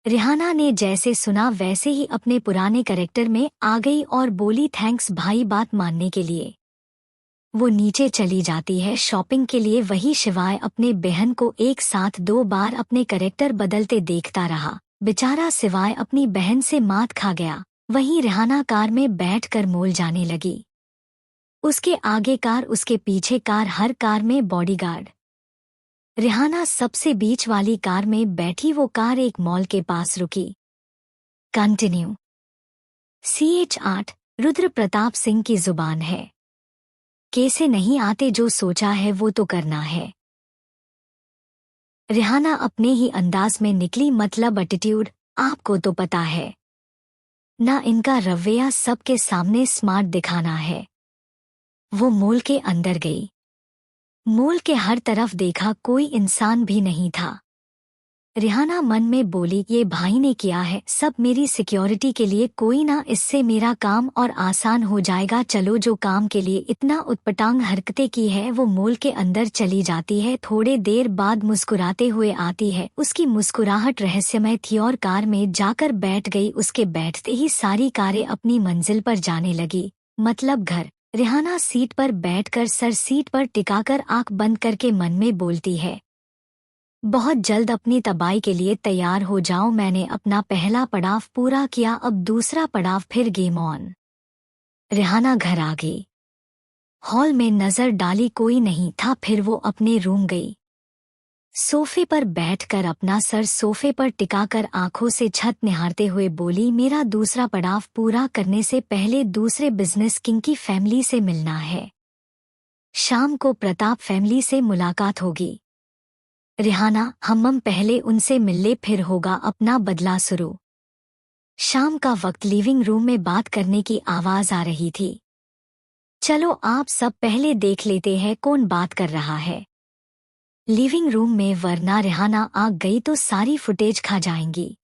S1: रिहाना ने जैसे सुना वैसे ही अपने पुराने कैरेक्टर में आ गई और बोली, थैंक्स भाई बात मानने के लिए। वो नीचे चली जाती है शॉपिंग के लिए। वही शिवाय अपने बहन को एक साथ 2 बार अपने कैरेक्टर बदलते देखता रहा। बेचारा शिवाय अपनी बहन से मात खा गया। वहीं रिहाना कार में बैठकर मॉल जाने लगी। उसके आगे कार, उसके पीछे कार, हर कार में बॉडीगार्ड। रिहाना सबसे बीच वाली कार में बैठी। वो कार एक मॉल के पास रुकी। कंटिन्यू। CH8 रुद्र प्रताप सिंह की जुबान है। कैसे नहीं आते, जो सोचा है वो तो करना है। रिहाना अपने ही अंदाज में निकली, मतलब एटीट्यूड आपको तो पता है ना, इनका रवैया सबके सामने स्मार्ट दिखाना है। वो मॉल के अंदर गई। मॉल के हर तरफ देखा, कोई इंसान भी नहीं था। रिहाना मन में बोली, ये भाई ने किया है सब मेरी सिक्योरिटी के लिए, कोई ना, इससे मेरा काम और आसान हो जाएगा। चलो, जो काम के लिए इतना उटपटांग हरकतें की है वो मॉल के अंदर चली जाती है। थोड़े देर बाद मुस्कुराते हुए आती है। उसकी मुस्कुराहट रहस्यमय थी और कार में जाकर बैठ गई। उसके बैठते ही सारी कारें अपनी मंजिल पर जाने लगी, मतलब घर। रिहाना सीट पर बैठकर सर सीट पर टिकाकर आंख बंद करके मन में बोलती है, बहुत जल्द अपनी तबाही के लिए तैयार हो जाओ। मैंने अपना पहला पड़ाव पूरा किया, अब दूसरा पड़ाव, फिर गेम ऑन। रिहाना घर आ गई। हॉल में नजर डाली, कोई नहीं था। फिर वो अपने रूम गई। सोफे पर बैठकर अपना सर सोफे पर टिकाकर आंखों से छत निहारते हुए बोली, मेरा दूसरा पड़ाव पूरा करने से पहले दूसरे बिजनेस किंग की फैमिली से मिलना है। शाम को प्रताप फैमिली से मुलाकात होगी। रिहाना, हम पहले उनसे मिल ले, फिर होगा अपना बदला शुरू। शाम का वक्त, लिविंग रूम में बात करने की आवाज आ रही थी। चलो आप सब पहले देख लेते हैं कौन बात कर रहा है लिविंग रूम में, वरना रिहाना आ गई तो सारी फुटेज खा जाएंगी।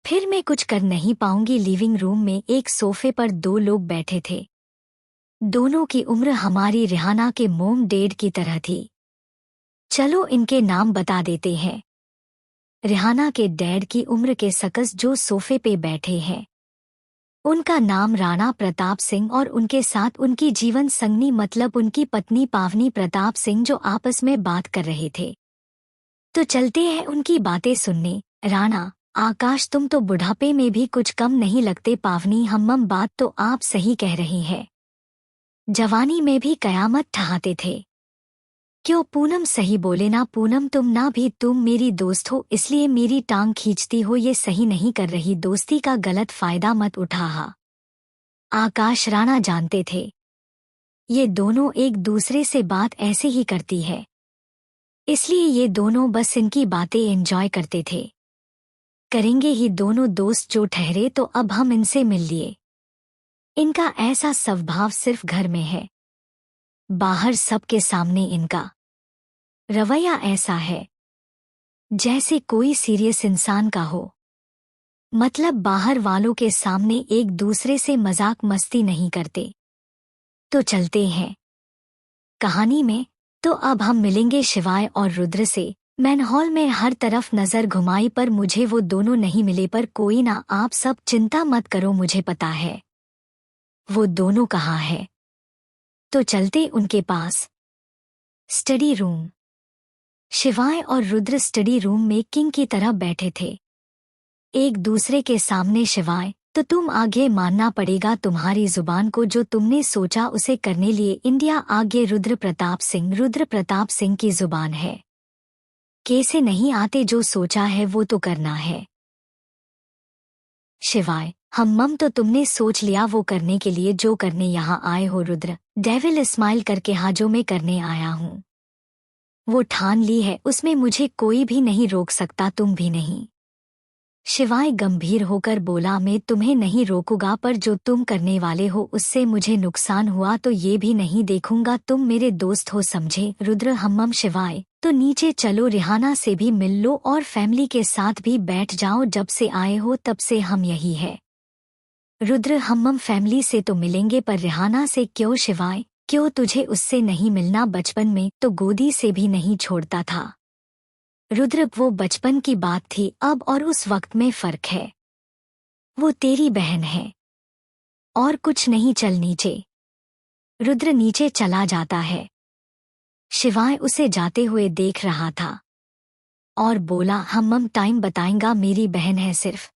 S1: फिर मैं कुछ कर नहीं पाऊंगी। लिविंग रूम में एक सोफे पर 2 लोग बैठे थे। दोनों की उम्र हमारी रिहाना के मोम डैड की तरह थी। चलो इनके नाम बता देते हैं। रिहाना के डैड की उम्र के सकस जो सोफे पे बैठे हैं, उनका नाम राणा प्रताप सिंह, और उनके साथ उनकी जीवन संगनी मतलब उनकी पत्नी पावनी प्रताप सिंह, जो आपस में बात कर रहे थे। तो चलते हैं उनकी बातें सुनने। राणा, आकाश तुम तो बुढ़ापे में भी कुछ कम नहीं लगते। पावनी, हम्मम बात तो आप सही कह रही हैं। जवानी में भी कयामत ठहाते थे। क्यों पूनम, सही बोले ना पूनम, तुम ना भी तुम मेरी दोस्त हो इसलिए मेरी टांग खींचती हो, ये सही नहीं कर रही। दोस्ती का गलत फायदा मत उठा। आकाश, राणा जानते थे ये दोनों एक दूसरे से बात ऐसे ही करती है, इसलिए ये दोनों बस इनकी बातें एंजॉय करते थे। करेंगे ही दोनों दोस्त जो ठहरे, तो अब हम इनसे मिल लिए। इनका ऐसा स्वभाव सिर्फ घर में है, बाहर सबके सामने इनका रवैया ऐसा है जैसे कोई सीरियस इंसान का हो। मतलब बाहर वालों के सामने एक दूसरे से मजाक मस्ती नहीं करते। तो चलते हैं कहानी में। तो अब हम मिलेंगे शिवाय और रुद्र से। मैन हॉल में हर तरफ नजर घुमाई पर मुझे वो दोनों नहीं मिले। पर कोई ना, आप सब चिंता मत करो, मुझे पता है वो दोनों कहाँ है। तो चलते उनके पास। Study room. शिवाय और रुद्र स्टडी रूम में किंग की तरह बैठे थे एक दूसरे के सामने। शिवाय, तो तुम आगे मानना पड़ेगा तुम्हारी जुबान को, जो तुमने सोचा उसे करने लिए इंडिया आगे। रुद्र प्रताप सिंह, रुद्र प्रताप सिंह की जुबान है, कैसे नहीं आते, जो सोचा है वो तो करना है। शिवाय, हम्मम, तो तुमने सोच लिया वो करने के लिए जो करने यहाँ आए हो। रुद्र डेविल स्माइल करके, हाँ जो मैं करने आया हूँ वो ठान ली है, उसमें मुझे कोई भी नहीं रोक सकता, तुम भी नहीं। शिवाय गंभीर होकर बोला, मैं तुम्हें नहीं रोकूंगा, पर जो तुम करने वाले हो उससे मुझे नुकसान हुआ तो ये भी नहीं देखूंगा। तुम मेरे दोस्त हो, समझे। रुद्र हम्मम। शिवाय, तो नीचे चलो, रिहाना से भी मिल लो और फैमिली के साथ भी बैठ जाओ, जब से आए हो तब से हम यही है। रुद्र हम्मम, फैमिली से तो मिलेंगे पर रिहाना से क्यों। शिवाय, क्यों, तुझे उससे नहीं मिलना? बचपन में तो गोदी से भी नहीं छोड़ता था। रुद्र, वो बचपन की बात थी, अब और उस वक्त में फर्क है। वो तेरी बहन है और कुछ नहीं। चल नीचे। रुद्र नीचे चला जाता है। शिवाय उसे जाते हुए देख रहा था और बोला, हम्मम टाइम बताएंगा, मेरी बहन है सिर्फ,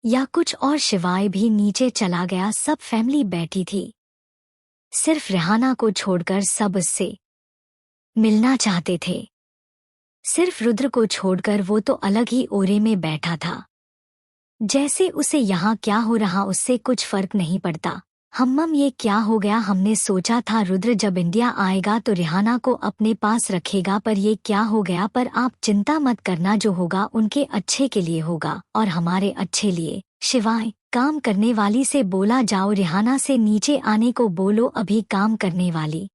S1: या कुछ और। शिवाय भी नीचे चला गया। सब फैमिली बैठी थी, सिर्फ रेहाना को छोड़कर सब उससे मिलना चाहते थे। सिर्फ रुद्र को छोड़कर वो तो अलग ही ओरे में बैठा था, जैसे उसे यहाँ क्या हो रहा उससे कुछ फर्क नहीं पड़ता। हम्मम, ये क्या हो गया? हमने सोचा था रुद्र जब इंडिया आएगा तो रिहाना को अपने पास रखेगा, पर ये क्या हो गया? पर आप चिंता मत करना, जो होगा उनके अच्छे के लिए होगा और हमारे अच्छे लिए। शिवाय काम करने वाली से बोला, जाओ रिहाना से नीचे आने को बोलो। अभी काम करने वाली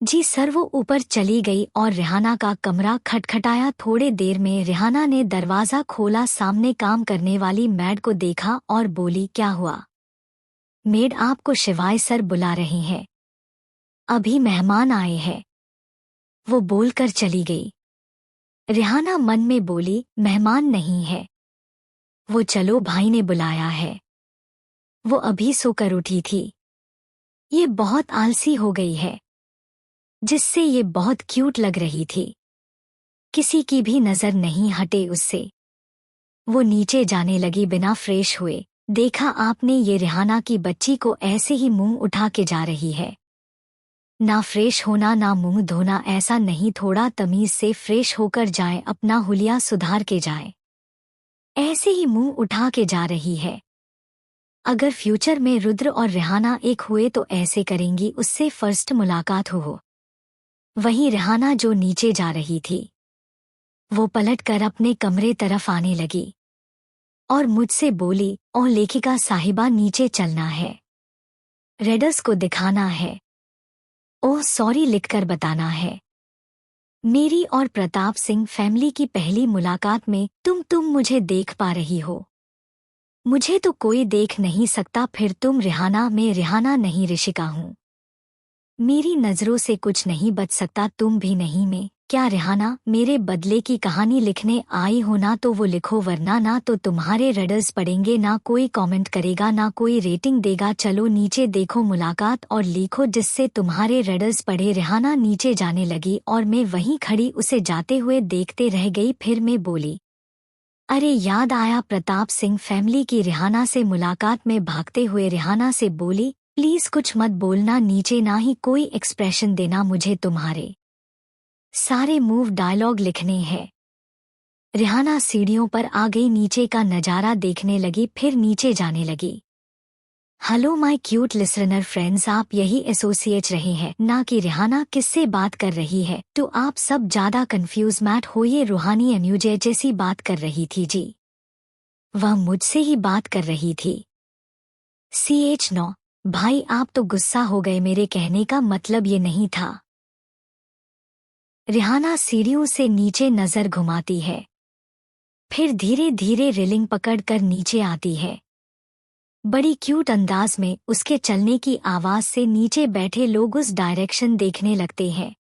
S1: जी सर। वो ऊपर चली गई और रिहाना का कमरा खटखटाया। थोड़े देर में रिहाना ने दरवाजा खोला, सामने काम करने वाली मैड को देखा और बोली, क्या हुआ? मेड, आपको शिवाय सर बुला रही हैं, अभी मेहमान आए हैं। वो बोलकर चली गई। रिहाना मन में बोली, मेहमान नहीं है वो, चलो भाई ने बुलाया है। वो अभी सोकर उठी थी। ये बहुत आलसी हो गई है, जिससे ये बहुत क्यूट लग रही थी। किसी की भी नजर नहीं हटे उससे। वो नीचे जाने लगी बिना फ्रेश हुए। देखा आपने, ये रिहाना की बच्ची को ऐसे ही मुंह उठा के जा रही है। ना फ्रेश होना ना मुंह धोना, ऐसा नहीं, थोड़ा तमीज से फ्रेश होकर जाए, अपना हुलिया सुधार के जाए। ऐसे ही मुंह उठा के जा रही है। अगर फ्यूचर में रुद्र और रिहाना एक हुए तो ऐसे करेंगी, उससे फर्स्ट मुलाकात हो। वहीं रिहाना जो नीचे जा रही थी, वो पलटकर अपने कमरे तरफ आने लगी और मुझसे बोली, ओ लेखिका साहिबा, नीचे चलना है, रेडर्स को दिखाना है, ओह सॉरी लिखकर बताना है। मेरी और प्रताप सिंह फैमिली की पहली मुलाकात में तुम मुझे देख पा रही हो? मुझे तो कोई देख नहीं सकता, फिर तुम रिहाना, मैं रिहाना नहीं, ऋषिका हूँ। मेरी नजरों से कुछ नहीं बच सकता, तुम भी नहीं, मैं क्या रिहाना मेरे बदले की कहानी लिखने आई हो? ना तो वो लिखो, वरना ना तो तुम्हारे रेडर्स पढ़ेंगे, ना कोई कमेंट करेगा, ना कोई रेटिंग देगा। चलो नीचे देखो मुलाकात और लिखो जिससे तुम्हारे रेडर्स पढ़े। रिहाना नीचे जाने लगी और मैं वहीं खड़ी उसे जाते हुए देखते रह गई। फिर मैं बोली, अरे याद आया प्रताप सिंह फैमिली की। रिहाना से मुलाकात में भागते हुए रिहाना से बोली, प्लीज कुछ मत बोलना नीचे, ना ही कोई एक्सप्रेशन देना, मुझे तुम्हारे सारे मूव डायलॉग लिखने हैं। रिहाना सीढ़ियों पर आ गई, नीचे का नजारा देखने लगी, फिर नीचे जाने लगी। Hello my cute listener friends, आप यही एसोसिएट रहे हैं ना कि रिहाना किससे बात कर रही है, तो आप सब ज्यादा कंफ्यूज मत होइए। रूहानी एम्यूजे जैसी बात कर रही थी जी, वह मुझसे ही बात कर रही थी। CH9 भाई आप तो गुस्सा हो गए, मेरे कहने का मतलब ये नहीं था। रिहाना सीढ़ियों से नीचे नजर घुमाती है, फिर धीरे धीरे रेलिंग पकड़कर नीचे आती है। बड़ी क्यूट अंदाज में उसके चलने की आवाज से नीचे बैठे लोग उस डायरेक्शन देखने लगते हैं।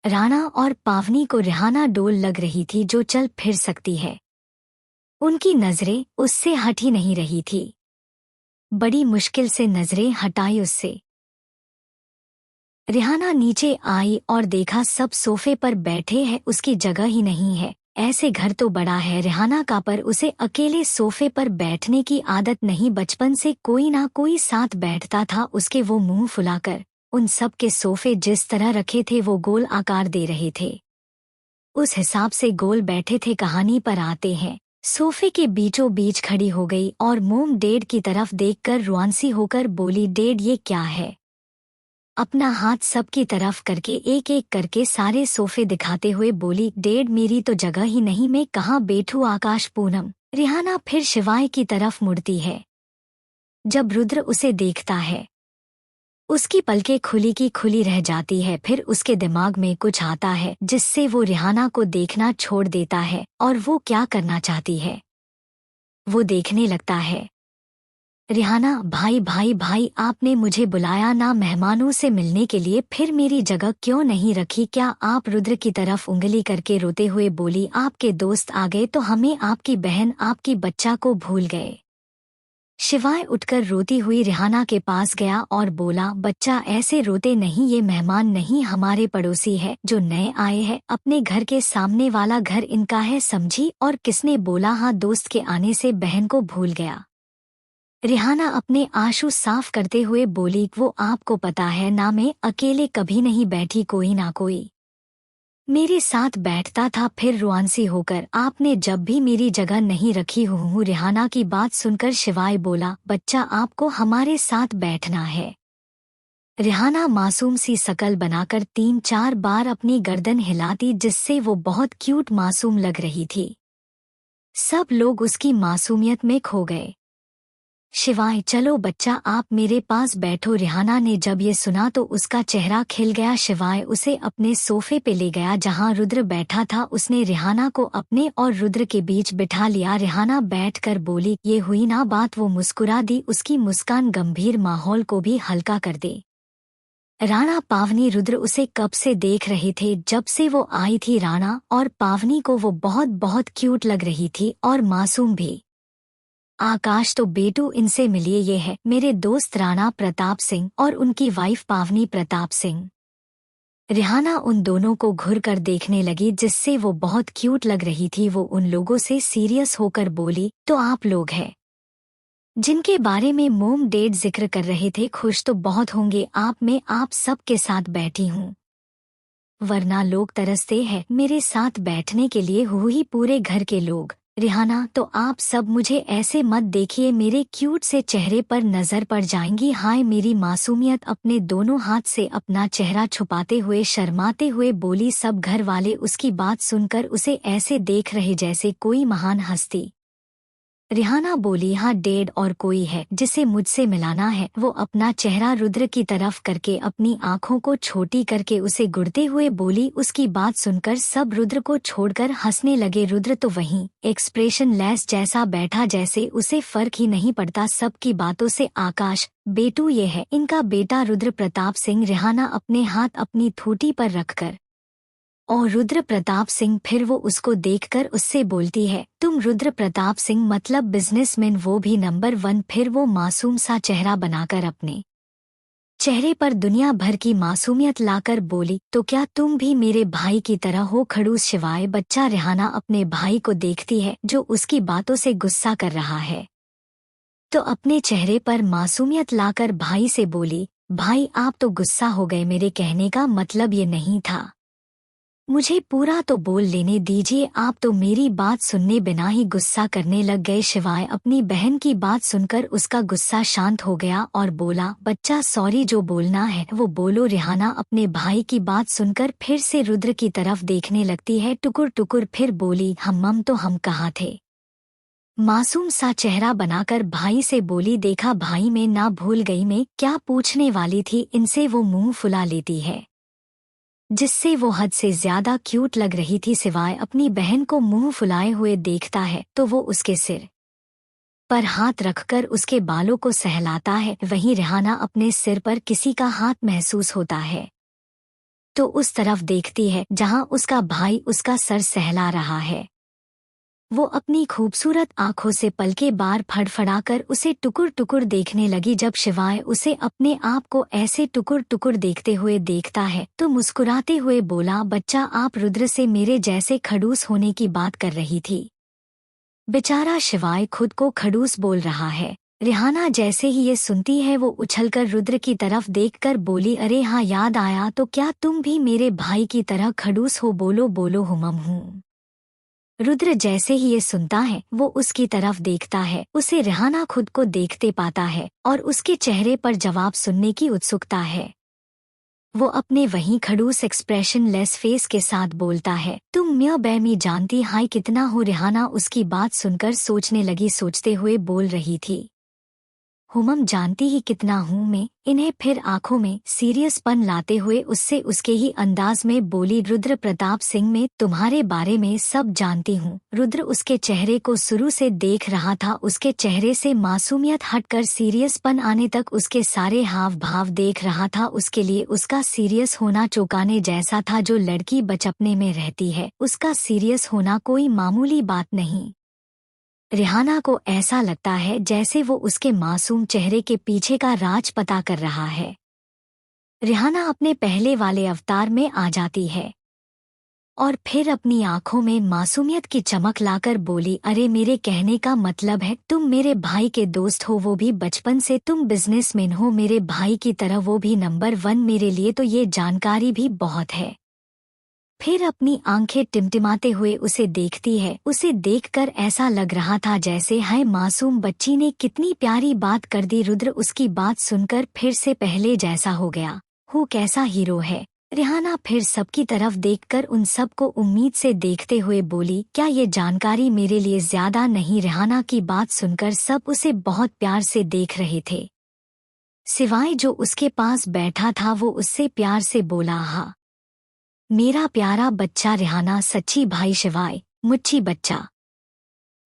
S1: राणा और पावनी को रिहाना डोल लग रही थी जो चल फिर सकती है। उनकी नजरें उससे हट ही नहीं रही थी। बड़ी मुश्किल से नजरें हटाई उससे। रिहाना नीचे आई और देखा सब सोफे पर बैठे हैं, उसकी जगह ही नहीं है। ऐसे घर तो बड़ा है रिहाना का, पर उसे अकेले सोफे पर बैठने की आदत नहीं। बचपन से कोई ना कोई साथ बैठता था उसके, वो मुंह फुलाकर। उन सब के सोफे जिस तरह रखे थे वो गोल आकार दे रहे थे, उस हिसाब से गोल बैठे थे। कहानी पर आते हैं। सोफे के बीचों बीच खड़ी हो गई और मोम डेड की तरफ देखकर रुआंसी होकर बोली, डेड ये क्या है? अपना हाथ सबकी तरफ करके एक एक करके सारे सोफे दिखाते हुए बोली, डेड मेरी तो जगह ही नहीं, मैं कहाँ बैठूं? आकाश पूनम। रिहाना फिर शिवाय की तरफ मुड़ती है। जब रुद्र उसे देखता है उसकी पलकें खुली की खुली रह जाती है। फिर उसके दिमाग में कुछ आता है जिससे वो रिहाना को देखना छोड़ देता है और वो क्या करना चाहती है वो देखने लगता है। रिहाना, भाई भाई भाई आपने मुझे बुलाया ना मेहमानों से मिलने के लिए, फिर मेरी जगह क्यों नहीं रखी? क्या आप? रुद्र की तरफ उंगली करके रोते हुए बोली, आपके दोस्त आ गए तो हमें, आपकी बहन, आपकी बच्चा को भूल गए। शिवाय उठकर रोती हुई रिहाना के पास गया और बोला, बच्चा ऐसे रोते नहीं, ये मेहमान नहीं हमारे पड़ोसी है जो नए आए हैं। अपने घर के सामने वाला घर इनका है, समझी? और किसने बोला? हाँ, दोस्त के आने से बहन को भूल गया। रिहाना अपने आंसू साफ करते हुए बोली, वो आपको पता है ना, मैं अकेले कभी नहीं बैठी, कोई ना कोई मेरे साथ बैठता था। फिर रुआंसी होकर आपने जब भी मेरी जगह नहीं रखी हूँ। रिहाना की बात सुनकर शिवाय बोला, बच्चा आपको हमारे साथ बैठना है। रिहाना मासूम सी शकल बनाकर 3-4 बार अपनी गर्दन हिलाती जिससे वो बहुत क्यूट मासूम लग रही थी। सब लोग उसकी मासूमियत में खो गए। शिवाय, चलो बच्चा आप मेरे पास बैठो। रिहाना ने जब ये सुना तो उसका चेहरा खिल गया। शिवाय उसे अपने सोफे पे ले गया जहां रुद्र बैठा था। उसने रिहाना को अपने और रुद्र के बीच बिठा लिया। रिहाना बैठकर बोली, ये हुई ना बात? वो मुस्कुरा दी। उसकी मुस्कान गंभीर माहौल को भी हल्का कर दे। राणा, पावनी, रुद्र उसे कब से देख रहे थे, जब से वो आई थी। राणा और पावनी को वो बहुत बहुत क्यूट लग रही थी और मासूम भी। आकाश, तो बेटू इनसे मिलिए, ये है मेरे दोस्त राणा प्रताप सिंह और उनकी वाइफ पावनी प्रताप सिंह। रिहाना उन दोनों को घुर कर देखने लगी जिससे वो बहुत क्यूट लग रही थी। वो उन लोगों से सीरियस होकर बोली, तो आप लोग हैं जिनके बारे में मोम डेड जिक्र कर रहे थे, खुश तो बहुत होंगे आप, मैं आप सब के साथ बैठी हूँ, वरना लोग तरसते हैं मेरे साथ बैठने के लिए, ही पूरे घर के लोग। रिहाना, तो आप सब मुझे ऐसे मत देखिए, मेरे क्यूट से चेहरे पर नजर पड़ जाएंगी। हाय मेरी मासूमियत। अपने दोनों हाथ से अपना चेहरा छुपाते हुए शर्माते हुए बोली। सब घर वाले उसकी बात सुनकर उसे ऐसे देख रहे जैसे कोई महान हस्ती। रिहाना बोली, हाँ डेड, और कोई है जिसे मुझसे मिलाना है? वो अपना चेहरा रुद्र की तरफ करके अपनी आंखों को छोटी करके उसे गुड़ते हुए बोली। उसकी बात सुनकर सब रुद्र को छोड़कर हंसने लगे। रुद्र तो वहीं एक्सप्रेशन लेस जैसा बैठा जैसे उसे फर्क ही नहीं पड़ता सबकी बातों से। आकाश, बेटू ये है इनका बेटा रुद्र प्रताप सिंह। रिहाना अपने हाथ अपनी ठोटी पर रखकर और रुद्र प्रताप सिंह फिर वो उसको देखकर उससे बोलती है, तुम रुद्र प्रताप सिंह मतलब बिजनेसमैन, वो भी नंबर 1। फिर वो मासूम सा चेहरा बनाकर अपने चेहरे पर दुनिया भर की मासूमियत लाकर बोली, तो क्या तुम भी मेरे भाई की तरह हो खड़ूस? शिवाय बच्चा रेहाना अपने भाई को देखती है जो उसकी बातों से गुस्सा कर रहा है, तो अपने चेहरे पर मासूमियत लाकर भाई से बोली, भाई आप तो गुस्सा हो गए, मेरे कहने का मतलब ये नहीं था, मुझे पूरा तो बोल लेने दीजिए। आप तो मेरी बात सुनने बिना ही गुस्सा करने लग गए। शिवाय अपनी बहन की बात सुनकर उसका गुस्सा शांत हो गया और बोला, बच्चा सॉरी, जो बोलना है वो बोलो। रेहाना अपने भाई की बात सुनकर फिर से रुद्र की तरफ देखने लगती है टुकुर टुकुर, फिर बोली, हम तो हम कहाँ थे? मासूम सा चेहरा बनाकर भाई से बोली, देखा भाई, मैं ना भूल गई, मैं क्या पूछने वाली थी। इनसे वो मुंह फुला लेती है जिससे वो हद से ज्यादा क्यूट लग रही थी। सिवाय अपनी बहन को मुंह फुलाए हुए देखता है तो वो उसके सिर पर हाथ रखकर उसके बालों को सहलाता है। वहीं रेहाना अपने सिर पर किसी का हाथ महसूस होता है तो उस तरफ देखती है जहां उसका भाई उसका सर सहला रहा है। वो अपनी खूबसूरत आंखों से पलके बार फड़फड़ाकर उसे टुकुर टुकुर देखने लगी। जब शिवाय उसे अपने आप को ऐसे टुकुर टुकुर देखते हुए देखता है तो मुस्कुराते हुए बोला, बच्चा आप रुद्र से मेरे जैसे खड़ूस होने की बात कर रही थी। बेचारा शिवाय खुद को खड़ूस बोल रहा है। रेहाना जैसे ही ये सुनती है वो उछलकर रुद्र की तरफ देखकर बोली, अरे हाँ, याद आया, तो क्या तुम भी मेरे भाई की तरह खड़ूस हो? बोलो बोलो, हुमम हूँ। रुद्र जैसे ही ये सुनता है वो उसकी तरफ देखता है, उसे रेहाना खुद को देखते पाता है और उसके चेहरे पर जवाब सुनने की उत्सुकता है। वो अपने वहीं खड़ूस एक्सप्रेशन लेस फेस के साथ बोलता है, तुम म्या बैमी जानती हाय कितना हो? रेहाना उसकी बात सुनकर सोचने लगी, सोचते हुए बोल रही थी, हुमम जानती ही कितना हूँ मैं। इन्हें फिर आंखों में सीरियसपन लाते हुए उससे उसके ही अंदाज में बोली, रुद्र प्रताप सिंह, मैं तुम्हारे बारे में सब जानती हूँ। रुद्र उसके चेहरे को शुरू से देख रहा था, उसके चेहरे से मासूमियत हटकर सीरियसपन आने तक उसके सारे हाव भाव देख रहा था। उसके लिए उसका सीरियस होना चौंकाने जैसा था। जो लड़की बचपने में रहती है उसका सीरियस होना कोई मामूली बात नहीं। रेहाना को ऐसा लगता है जैसे वो उसके मासूम चेहरे के पीछे का राज पता कर रहा है। रेहाना अपने पहले वाले अवतार में आ जाती है और फिर अपनी आंखों में मासूमियत की चमक लाकर बोली, अरे मेरे कहने का मतलब है तुम मेरे भाई के दोस्त हो, वो भी बचपन से। तुम बिजनेसमैन हो मेरे भाई की तरह, वो भी नंबर 1। मेरे लिए तो ये जानकारी भी बहुत है। फिर अपनी आंखें टिमटिमाते हुए उसे देखती है। उसे देखकर ऐसा लग रहा था जैसे है मासूम बच्ची ने कितनी प्यारी बात कर दी। रुद्र उसकी बात सुनकर फिर से पहले जैसा हो गया। वो कैसा हीरो है? रेहाना फिर सबकी तरफ देखकर उन सबको उम्मीद से देखते हुए बोली, क्या ये जानकारी मेरे लिए ज्यादा नहीं? रेहाना की बात सुनकर सब उसे बहुत प्यार से देख रहे थे, सिवाय जो उसके पास बैठा था। वो उससे प्यार से बोला, हाँ मेरा प्यारा बच्चा रेहाना, सच्ची भाई शिवाय मुच्छी बच्चा।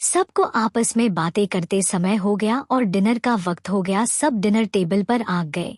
S1: सबको आपस में बातें करते समय हो गया और डिनर का वक्त हो गया। सब डिनर टेबल पर आ गए।